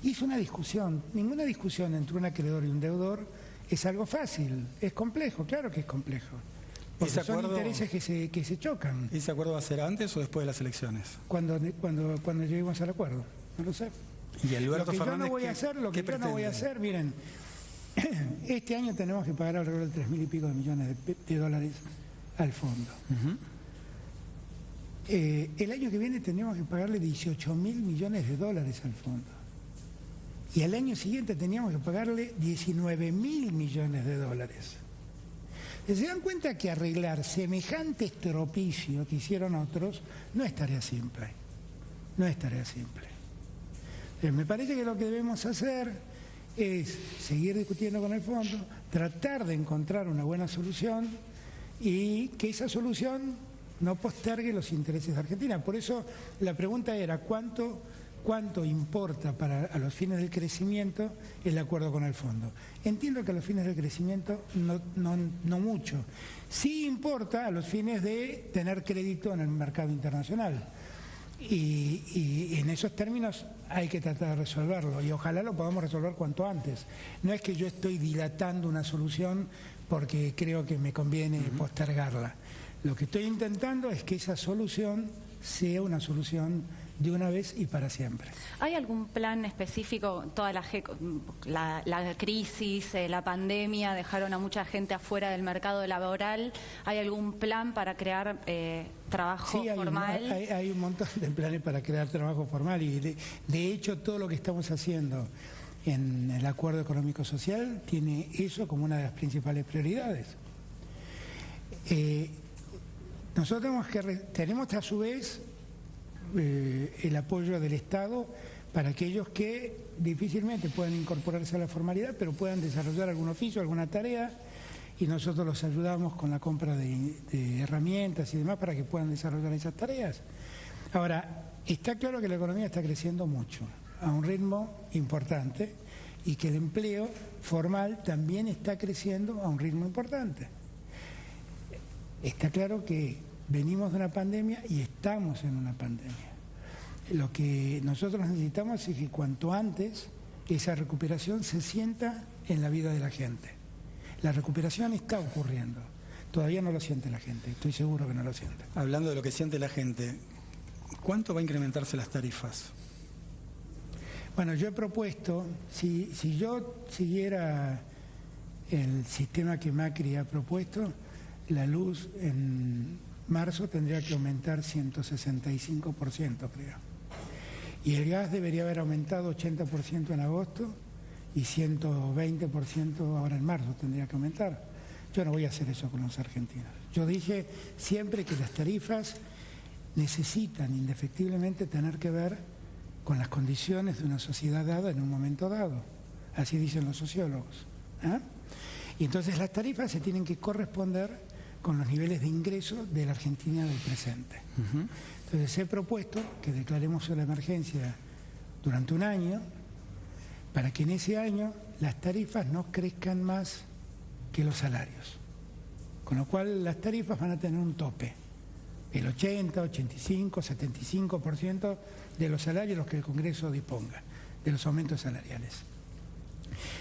Speaker 4: Y es una discusión, ninguna discusión entre un acreedor y un deudor es algo fácil, es complejo, claro que es complejo. Porque son intereses que se chocan.
Speaker 2: ¿Ese acuerdo va a ser antes o después de las elecciones?
Speaker 4: Cuando lleguemos al acuerdo, no lo sé.
Speaker 2: Y Alberto Fernández,
Speaker 4: lo que yo no voy a hacer, miren, este año tenemos que pagar alrededor de 3.000 y pico de millones de dólares al fondo. El año que viene tenemos que pagarle 18.000 millones de dólares al fondo. Y al año siguiente teníamos que pagarle 19.000 millones de dólares. ¿Se dan cuenta que arreglar semejante estropicio que hicieron otros no es tarea simple? No es tarea simple. Me parece que lo que debemos hacer es seguir discutiendo con el fondo, tratar de encontrar una buena solución y que esa solución no postergue los intereses de Argentina. Por eso la pregunta era ¿cuánto importa a los fines del crecimiento el acuerdo con el fondo? Entiendo que a los fines del crecimiento no mucho. Sí importa a los fines de tener crédito en el mercado internacional. Y en esos términos hay que tratar de resolverlo y ojalá lo podamos resolver cuanto antes. No es que yo estoy dilatando una solución porque creo que me conviene postergarla. Lo que estoy intentando es que esa solución sea una solución de una vez y para siempre.
Speaker 3: ¿Hay algún plan específico? Toda la crisis, la pandemia dejaron a mucha gente afuera del mercado laboral. ¿Hay algún plan para crear trabajo formal?
Speaker 4: Hay un montón de planes para crear trabajo formal y de hecho todo lo que estamos haciendo en el Acuerdo Económico Social tiene eso como una de las principales prioridades. Nosotros tenemos a su vez el apoyo del Estado para aquellos que difícilmente puedan incorporarse a la formalidad, pero puedan desarrollar algún oficio, alguna tarea, y nosotros los ayudamos con la compra de herramientas y demás para que puedan desarrollar esas tareas. Ahora, está claro que la economía está creciendo mucho, a un ritmo importante, y que el empleo formal también está creciendo a un ritmo importante. Está claro que venimos de una pandemia y estamos en una pandemia. Lo que nosotros necesitamos es que cuanto antes esa recuperación se sienta en la vida de la gente. La recuperación está ocurriendo. Todavía no lo siente la gente, estoy seguro que no lo siente.
Speaker 2: Hablando de lo que siente la gente, ¿cuánto va a incrementarse las tarifas?
Speaker 4: Bueno, yo he propuesto, si yo siguiera el sistema que Macri ha propuesto, la luz en marzo tendría que aumentar 165%, creo. Y el gas debería haber aumentado 80% en agosto y 120% ahora en marzo tendría que aumentar. Yo no voy a hacer eso con los argentinos. Yo dije siempre que las tarifas necesitan indefectiblemente tener que ver con las condiciones de una sociedad dada en un momento dado. Así dicen los sociólogos. Y entonces las tarifas se tienen que corresponder con los niveles de ingreso de la Argentina del presente. Entonces he propuesto que declaremos la emergencia durante un año para que en ese año las tarifas no crezcan más que los salarios. Con lo cual las tarifas van a tener un tope. El 80, 85, 75% de los salarios los que el Congreso disponga, de los aumentos salariales.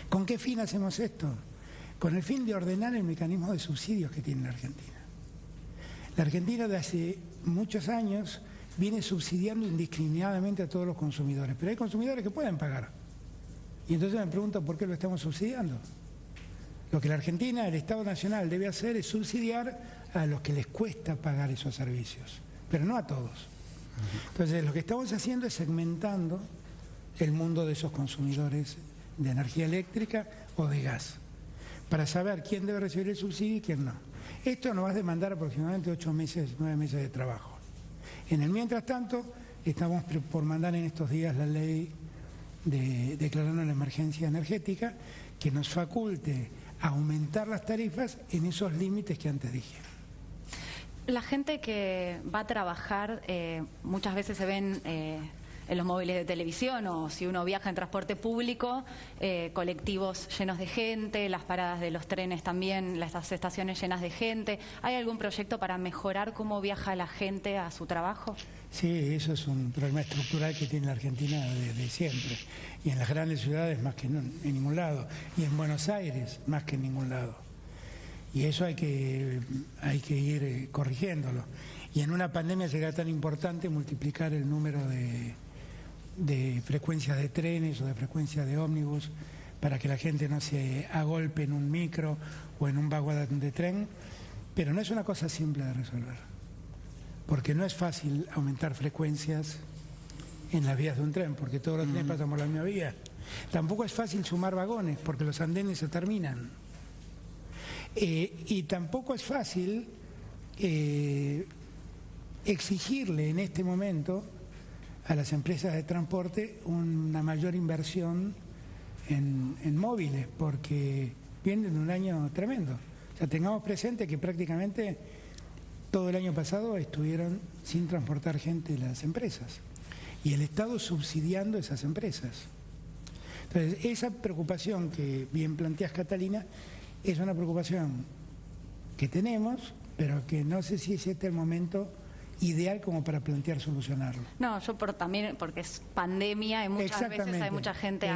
Speaker 4: ¿Con qué fin hacemos esto? Con el fin de ordenar el mecanismo de subsidios que tiene la Argentina. La Argentina de hace muchos años viene subsidiando indiscriminadamente a todos los consumidores, pero hay consumidores que pueden pagar. Y entonces me pregunto por qué lo estamos subsidiando. Lo que la Argentina, el Estado Nacional debe hacer es subsidiar a los que les cuesta pagar esos servicios, pero no a todos. Entonces, lo que estamos haciendo es segmentando el mundo de esos consumidores de energía eléctrica o de gas, para saber quién debe recibir el subsidio y quién no. Esto nos va a demandar aproximadamente 8 meses, 9 meses de trabajo. En el mientras tanto, estamos por mandar en estos días la ley de declarando la emergencia energética que nos faculte aumentar las tarifas en esos límites que antes dije.
Speaker 3: La gente que va a trabajar muchas veces se ven en los móviles de televisión o si uno viaja en transporte público, colectivos llenos de gente, las paradas de los trenes también, las estaciones llenas de gente. ¿Hay algún proyecto para mejorar cómo viaja la gente a su trabajo?
Speaker 4: Sí, eso es un problema estructural que tiene la Argentina desde siempre. Y en las grandes ciudades más que en ningún lado. Y en Buenos Aires más que en ningún lado. Y eso hay que ir corrigiéndolo. Y en una pandemia será tan importante multiplicar el número de frecuencias de trenes o de frecuencias de ómnibus para que la gente no se agolpe en un micro o en un vagón de tren. Pero no es una cosa simple de resolver. Porque no es fácil aumentar frecuencias en las vías de un tren, porque todos los trenes pasan por la misma vía. Tampoco es fácil sumar vagones, porque los andenes se terminan. Y tampoco es fácil exigirle en este momento a las empresas de transporte una mayor inversión en móviles, porque vienen de un año tremendo. O sea, tengamos presente que prácticamente todo el año pasado estuvieron sin transportar gente las empresas y el Estado subsidiando esas empresas. Entonces, esa preocupación que bien planteas, Catalina, es una preocupación que tenemos, pero que no sé si es este el momento ideal como para plantear solucionarlo.
Speaker 3: No, yo también, porque es pandemia y muchas veces hay mucha gente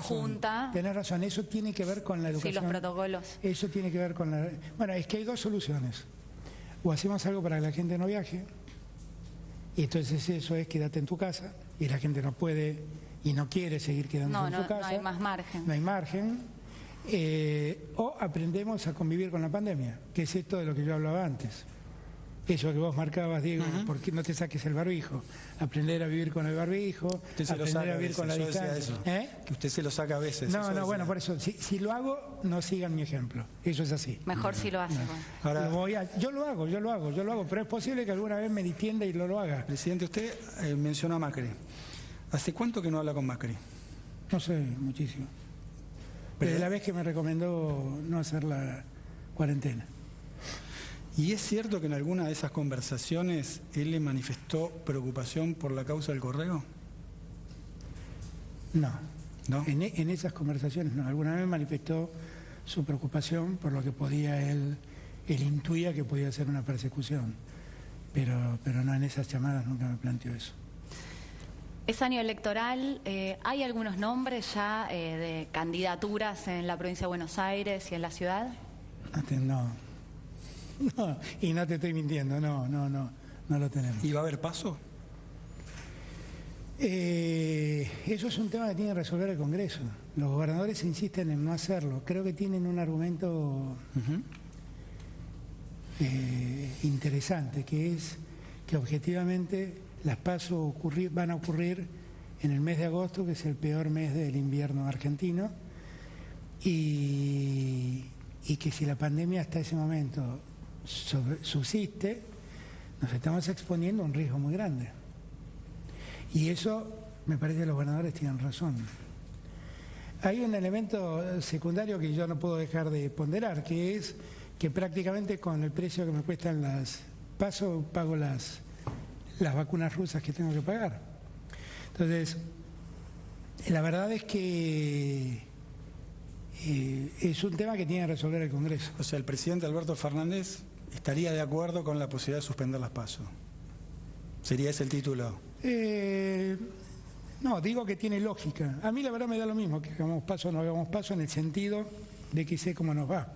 Speaker 3: junta.
Speaker 4: Tenés razón, eso tiene que ver con la educación.
Speaker 3: Sí, los protocolos.
Speaker 4: Eso tiene que ver con la... Bueno, es que hay dos soluciones. O hacemos algo para que la gente no viaje, y entonces eso es quédate en tu casa, y la gente no puede y no quiere seguir quedándose en su casa.
Speaker 3: No hay más margen.
Speaker 4: No hay margen. O aprendemos a convivir con la pandemia, que es esto de lo que yo hablaba antes. Eso que vos marcabas, Diego, ¿por qué no te saques el barbijo? Aprender a vivir con el barbijo, aprender a vivir con la distancia.
Speaker 2: Que usted se lo saca a veces.
Speaker 4: Bueno, por eso, si lo hago, no sigan mi ejemplo. Eso es así.
Speaker 3: Mejor si lo hace.
Speaker 4: Ahora, yo lo hago, pero es posible que alguna vez me distienda y lo haga.
Speaker 2: Presidente, usted mencionó a Macri. ¿Hace cuánto que no habla con Macri?
Speaker 4: No sé, muchísimo. Desde la vez que me recomendó no hacer la cuarentena.
Speaker 2: ¿Y es cierto que en alguna de esas conversaciones él le manifestó preocupación por la causa del correo?
Speaker 4: No. En esas conversaciones no. Alguna vez manifestó su preocupación por lo que podía él intuía que podía ser una persecución. Pero no, en esas llamadas nunca me planteó eso.
Speaker 3: Es año electoral, ¿hay algunos nombres ya de candidaturas en la provincia de Buenos Aires y en la ciudad?
Speaker 4: No, y no te estoy mintiendo, no lo tenemos.
Speaker 2: ¿Y va a haber paso?
Speaker 4: Eso es un tema que tiene que resolver el Congreso. Los gobernadores insisten en no hacerlo. Creo que tienen un argumento interesante, que es que objetivamente las PASO van a ocurrir en el mes de agosto, que es el peor mes del invierno argentino, y que si la pandemia hasta ese momento subsiste, nos estamos exponiendo a un riesgo muy grande. Y eso, me parece que los gobernadores tienen razón. Hay un elemento secundario que yo no puedo dejar de ponderar, que es que prácticamente con el precio que me cuestan las PASO, pago las vacunas rusas que tengo que pagar. Entonces, la verdad es que es un tema que tiene que resolver el Congreso.
Speaker 2: O sea, el presidente Alberto Fernández estaría de acuerdo con la posibilidad de suspender las PASO. ¿Sería ese el título?
Speaker 4: No, digo que tiene lógica. A mí la verdad me da lo mismo que hagamos PASO o no hagamos PASO, en el sentido de que sé cómo nos va.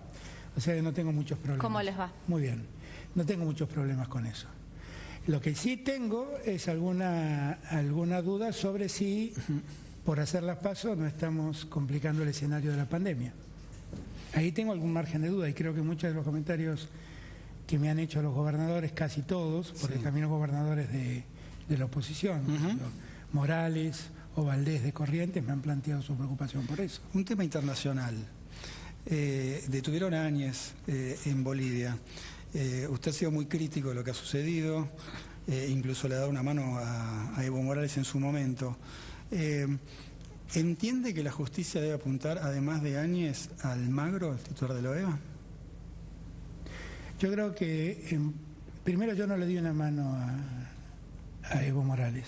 Speaker 4: O sea, no tengo muchos problemas.
Speaker 3: ¿Cómo les va?
Speaker 4: Muy bien. No tengo muchos problemas con eso. Lo que sí tengo es alguna duda sobre si por hacer las PASO no estamos complicando el escenario de la pandemia. Ahí tengo algún margen de duda y creo que muchos de los comentarios que me han hecho los gobernadores, casi todos, porque también los gobernadores de la oposición, Morales o Valdés de Corrientes, me han planteado su preocupación por eso.
Speaker 2: Un tema internacional. Detuvieron a Áñez en Bolivia. Usted ha sido muy crítico de lo que ha sucedido, incluso le ha dado una mano a Evo Morales en su momento. ¿Entiende que la justicia debe apuntar, además de Áñez, a Almagro, el titular de la OEA?
Speaker 4: Yo creo que, primero, yo no le di una mano a Evo Morales.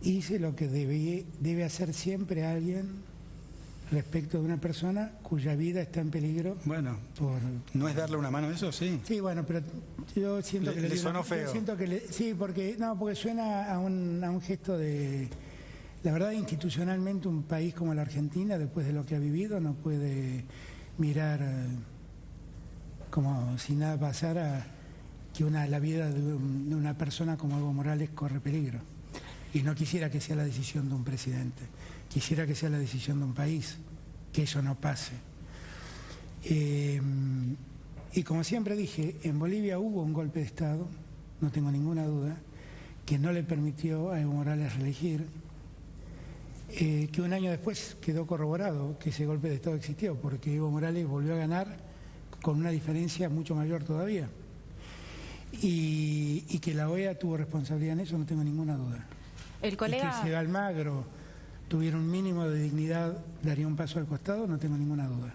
Speaker 4: Hice lo que debe hacer siempre alguien respecto de una persona cuya vida está en peligro.
Speaker 2: Bueno, ¿no es darle una mano a eso? Sí.
Speaker 4: Sí, bueno, pero yo siento que
Speaker 2: le sonó feo.
Speaker 4: Sí, porque suena a un gesto de... La verdad, institucionalmente, un país como la Argentina, después de lo que ha vivido, no puede mirar como si nada pasara, que la vida de una persona como Evo Morales corre peligro. Y no quisiera que sea la decisión de un presidente, quisiera que sea la decisión de un país, que eso no pase. Y como siempre dije, en Bolivia hubo un golpe de Estado, no tengo ninguna duda, que no le permitió a Evo Morales reelegir, que un año después quedó corroborado que ese golpe de Estado existió, porque Evo Morales volvió a ganar con una diferencia mucho mayor todavía. Y que la OEA tuvo responsabilidad en eso, no tengo ninguna duda.
Speaker 3: El colega...
Speaker 4: Y que si Almagro tuviera un mínimo de dignidad, daría un paso al costado, no tengo ninguna duda.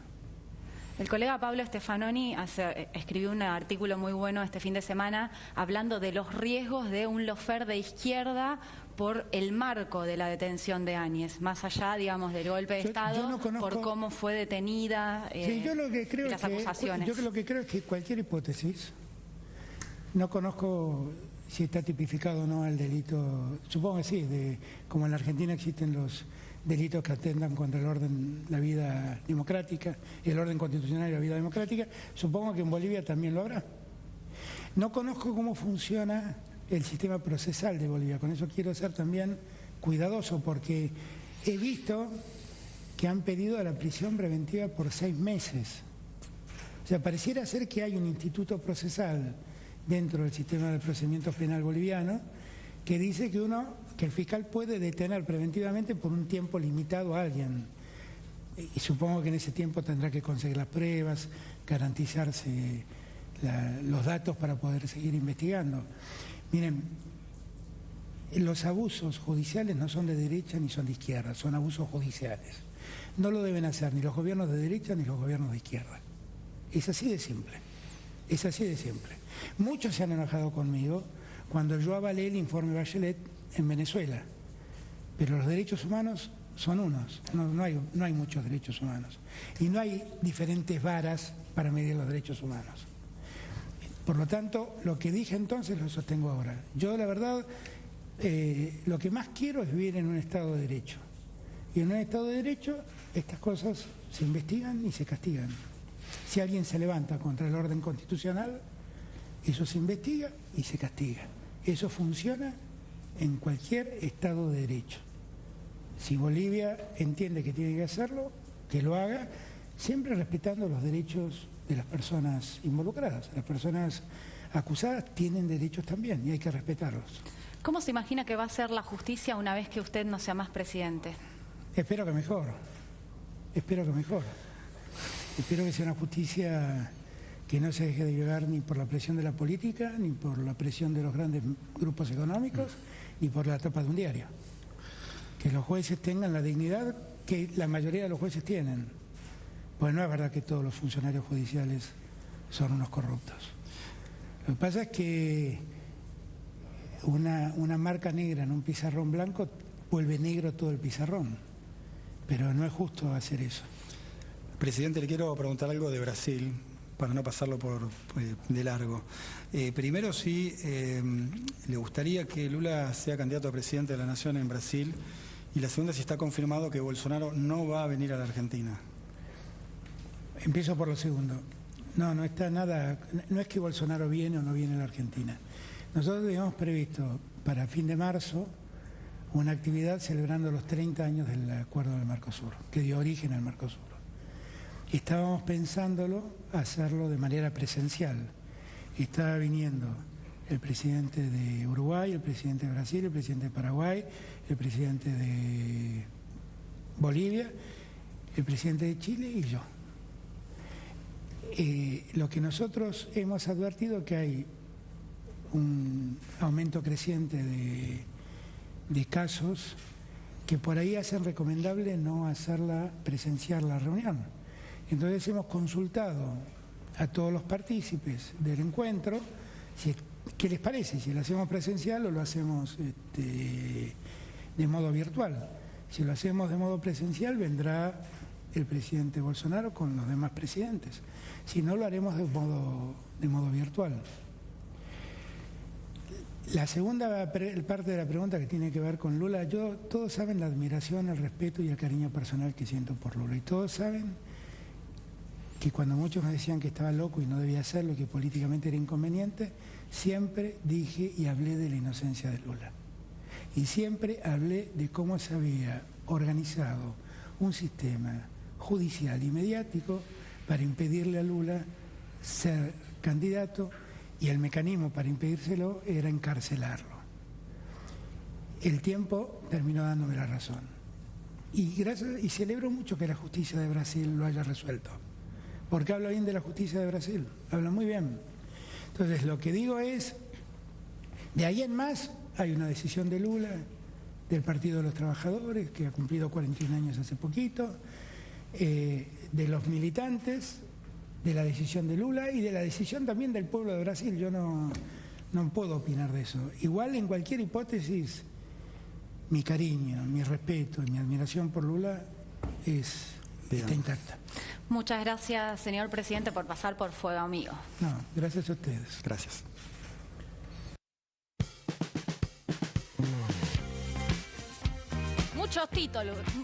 Speaker 3: El colega Pablo Stefanoni escribió un artículo muy bueno este fin de semana hablando de los riesgos de un lofer de izquierda por el marco de la detención de Áñez, más allá, digamos, del golpe de Estado, no conozco, por cómo fue detenida
Speaker 4: yo lo que creo
Speaker 3: las acusaciones.
Speaker 4: Yo lo que creo es que cualquier hipótesis, no conozco si está tipificado o no el delito, supongo que sí, como en la Argentina existen los delitos que atentan contra el orden, la vida democrática, el orden constitucional y la vida democrática, supongo que en Bolivia también lo habrá. No conozco cómo funciona el sistema procesal de Bolivia, con eso quiero ser también cuidadoso, porque he visto que han pedido la prisión preventiva por 6 meses. O sea, pareciera ser que hay un instituto procesal dentro del sistema de procedimiento penal boliviano que dice que el fiscal puede detener preventivamente por un tiempo limitado a alguien. Y supongo que en ese tiempo tendrá que conseguir las pruebas, garantizarse los datos para poder seguir investigando. Miren, los abusos judiciales no son de derecha ni son de izquierda, son abusos judiciales. No lo deben hacer ni los gobiernos de derecha ni los gobiernos de izquierda. Es así de simple. Es así de simple. Muchos se han enojado conmigo cuando yo avalé el informe Bachelet en Venezuela. Pero los derechos humanos son unos. No hay muchos derechos humanos. Y no hay diferentes varas para medir los derechos humanos. Por lo tanto, lo que dije entonces lo sostengo ahora. Yo, la verdad, lo que más quiero es vivir en un Estado de Derecho. Y en un Estado de Derecho, estas cosas se investigan y se castigan. Si alguien se levanta contra el orden constitucional, eso se investiga y se castiga. Eso funciona en cualquier Estado de Derecho. Si Bolivia entiende que tiene que hacerlo, que lo haga, siempre respetando los derechos de las personas involucradas. Las personas acusadas tienen derechos también y hay que respetarlos.
Speaker 3: ¿Cómo se imagina que va a ser la justicia una vez que usted no sea más presidente?
Speaker 4: Espero que mejor. Espero que mejor. Espero que sea una justicia que no se deje de llevar ni por la presión de la política, ni por la presión de los grandes grupos económicos, ni por la tapa de un diario. Que los jueces tengan la dignidad que la mayoría de los jueces tienen. Pues no es verdad que todos los funcionarios judiciales son unos corruptos. Lo que pasa es que una marca negra en un pizarrón blanco vuelve negro todo el pizarrón. Pero no es justo hacer eso.
Speaker 2: Presidente, le quiero preguntar algo de Brasil, para no pasarlo de largo. Primero, si le gustaría que Lula sea candidato a presidente de la Nación en Brasil, y la segunda, si está confirmado que Bolsonaro no va a venir a la Argentina.
Speaker 4: Empiezo por lo segundo. No está nada, no es que Bolsonaro viene o no viene a la Argentina. Nosotros habíamos previsto para fin de marzo una actividad celebrando los 30 años del acuerdo del Mercosur, que dio origen al Mercosur. estábamos pensándolo hacerlo de manera presencial. Estaba viniendo el presidente de Uruguay, el presidente de Brasil, el presidente de Paraguay, el presidente de Bolivia, el presidente de Chile y yo. Lo que nosotros hemos advertido es que hay un aumento creciente de casos que por ahí hacen recomendable no hacerla presencial la reunión. Entonces hemos consultado a todos los partícipes del encuentro qué les parece, si lo hacemos presencial o lo hacemos de modo virtual. Si lo hacemos de modo presencial vendrá el presidente Bolsonaro con los demás presidentes. Si no, lo haremos de modo virtual. La segunda parte de la pregunta que tiene que ver con Lula, todos saben la admiración, el respeto y el cariño personal que siento por Lula. Y todos saben que cuando muchos me decían que estaba loco y no debía hacerlo, que políticamente era inconveniente, siempre dije y hablé de la inocencia de Lula. Y siempre hablé de cómo se había organizado un sistema judicial y mediático para impedirle a Lula ser candidato, y el mecanismo para impedírselo era encarcelarlo. El tiempo terminó dándome la razón. Y celebro mucho que la justicia de Brasil lo haya resuelto. Porque habla bien de la justicia de Brasil, habla muy bien. Entonces, lo que digo es, de ahí en más hay una decisión de Lula, del Partido de los Trabajadores, que ha cumplido 41 años hace poquito, de los militantes, de la decisión de Lula y de la decisión también del pueblo de Brasil. Yo no puedo opinar de eso. Igual, en cualquier hipótesis, mi cariño, mi respeto y mi admiración por Lula está intacta.
Speaker 3: Muchas gracias, señor presidente, por pasar por Fuego Amigo.
Speaker 4: No, gracias a ustedes.
Speaker 2: Gracias.
Speaker 1: Muchos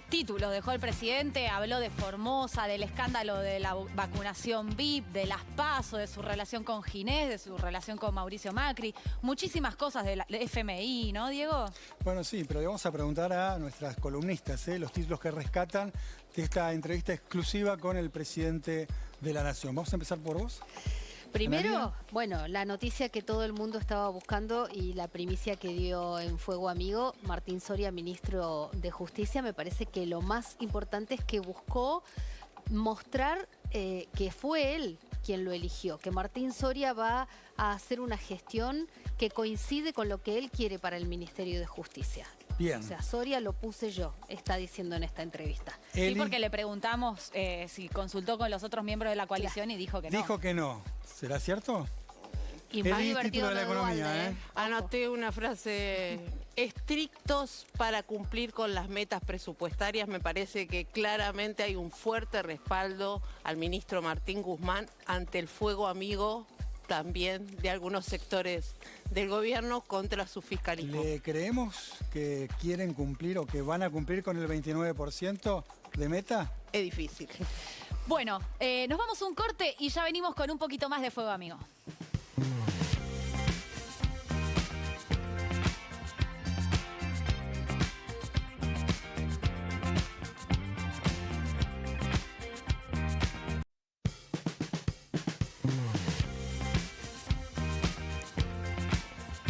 Speaker 1: títulos dejó el presidente, habló de Formosa, del escándalo de la vacunación VIP, de las PASO, de su relación con Ginés, de su relación con Mauricio Macri, muchísimas cosas del FMI, ¿no, Diego?
Speaker 2: Bueno, sí, pero le vamos a preguntar a nuestras columnistas los títulos que rescatan de esta entrevista exclusiva con el presidente de la Nación. Vamos a empezar por vos.
Speaker 5: Primero, bueno, la noticia que todo el mundo estaba buscando y la primicia que dio en Fuego Amigo Martín Soria, ministro de Justicia, me parece que lo más importante es que buscó mostrar que fue él quien lo eligió, que Martín Soria va a hacer una gestión que coincide con lo que él quiere para el Ministerio de Justicia.
Speaker 2: Bien.
Speaker 5: O sea, Soria lo puse yo, está diciendo en esta entrevista.
Speaker 1: Sí, porque le preguntamos si consultó con los otros miembros de la coalición y dijo que no.
Speaker 2: Dijo que no. ¿Será cierto?
Speaker 5: Y más
Speaker 2: El
Speaker 5: divertido
Speaker 2: título de la
Speaker 5: lo de
Speaker 2: economía,
Speaker 5: Dualde,
Speaker 2: ¿eh?
Speaker 6: Anoté una frase: estrictos para cumplir con las metas presupuestarias. Me parece que claramente hay un fuerte respaldo al ministro Martín Guzmán ante el Fuego Amigo también de algunos sectores del gobierno contra su fiscalismo.
Speaker 2: ¿Le creemos que quieren cumplir o que van a cumplir con el 29% de meta?
Speaker 6: Es difícil.
Speaker 1: Bueno, nos vamos a un corte y ya venimos con un poquito más de Fuego Amigo.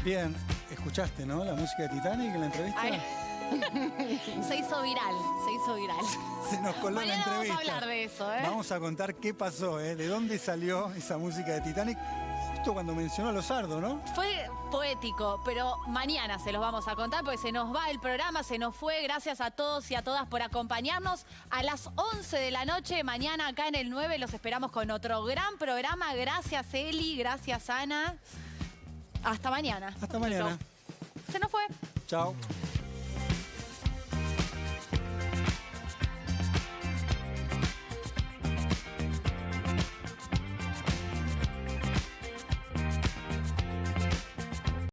Speaker 2: Bien, escuchaste, ¿no? La música de Titanic en la entrevista.
Speaker 1: Ay. Se hizo viral, se hizo viral.
Speaker 2: Se nos coló
Speaker 1: Mañana
Speaker 2: la
Speaker 1: vamos
Speaker 2: entrevista.
Speaker 1: a hablar de eso, ¿eh?
Speaker 2: Vamos a contar qué pasó, de dónde salió esa música de Titanic, justo cuando mencionó a Lozardo, ¿no?
Speaker 1: Fue poético, pero mañana se los vamos a contar porque se nos va el programa, se nos fue. Gracias a todos y a todas por acompañarnos. A las 11 de la noche, mañana acá en el 9, los esperamos con otro gran programa. Gracias, Eli, gracias, Ana. Hasta mañana.
Speaker 2: Hasta mañana.
Speaker 1: Se nos fue.
Speaker 2: Chao.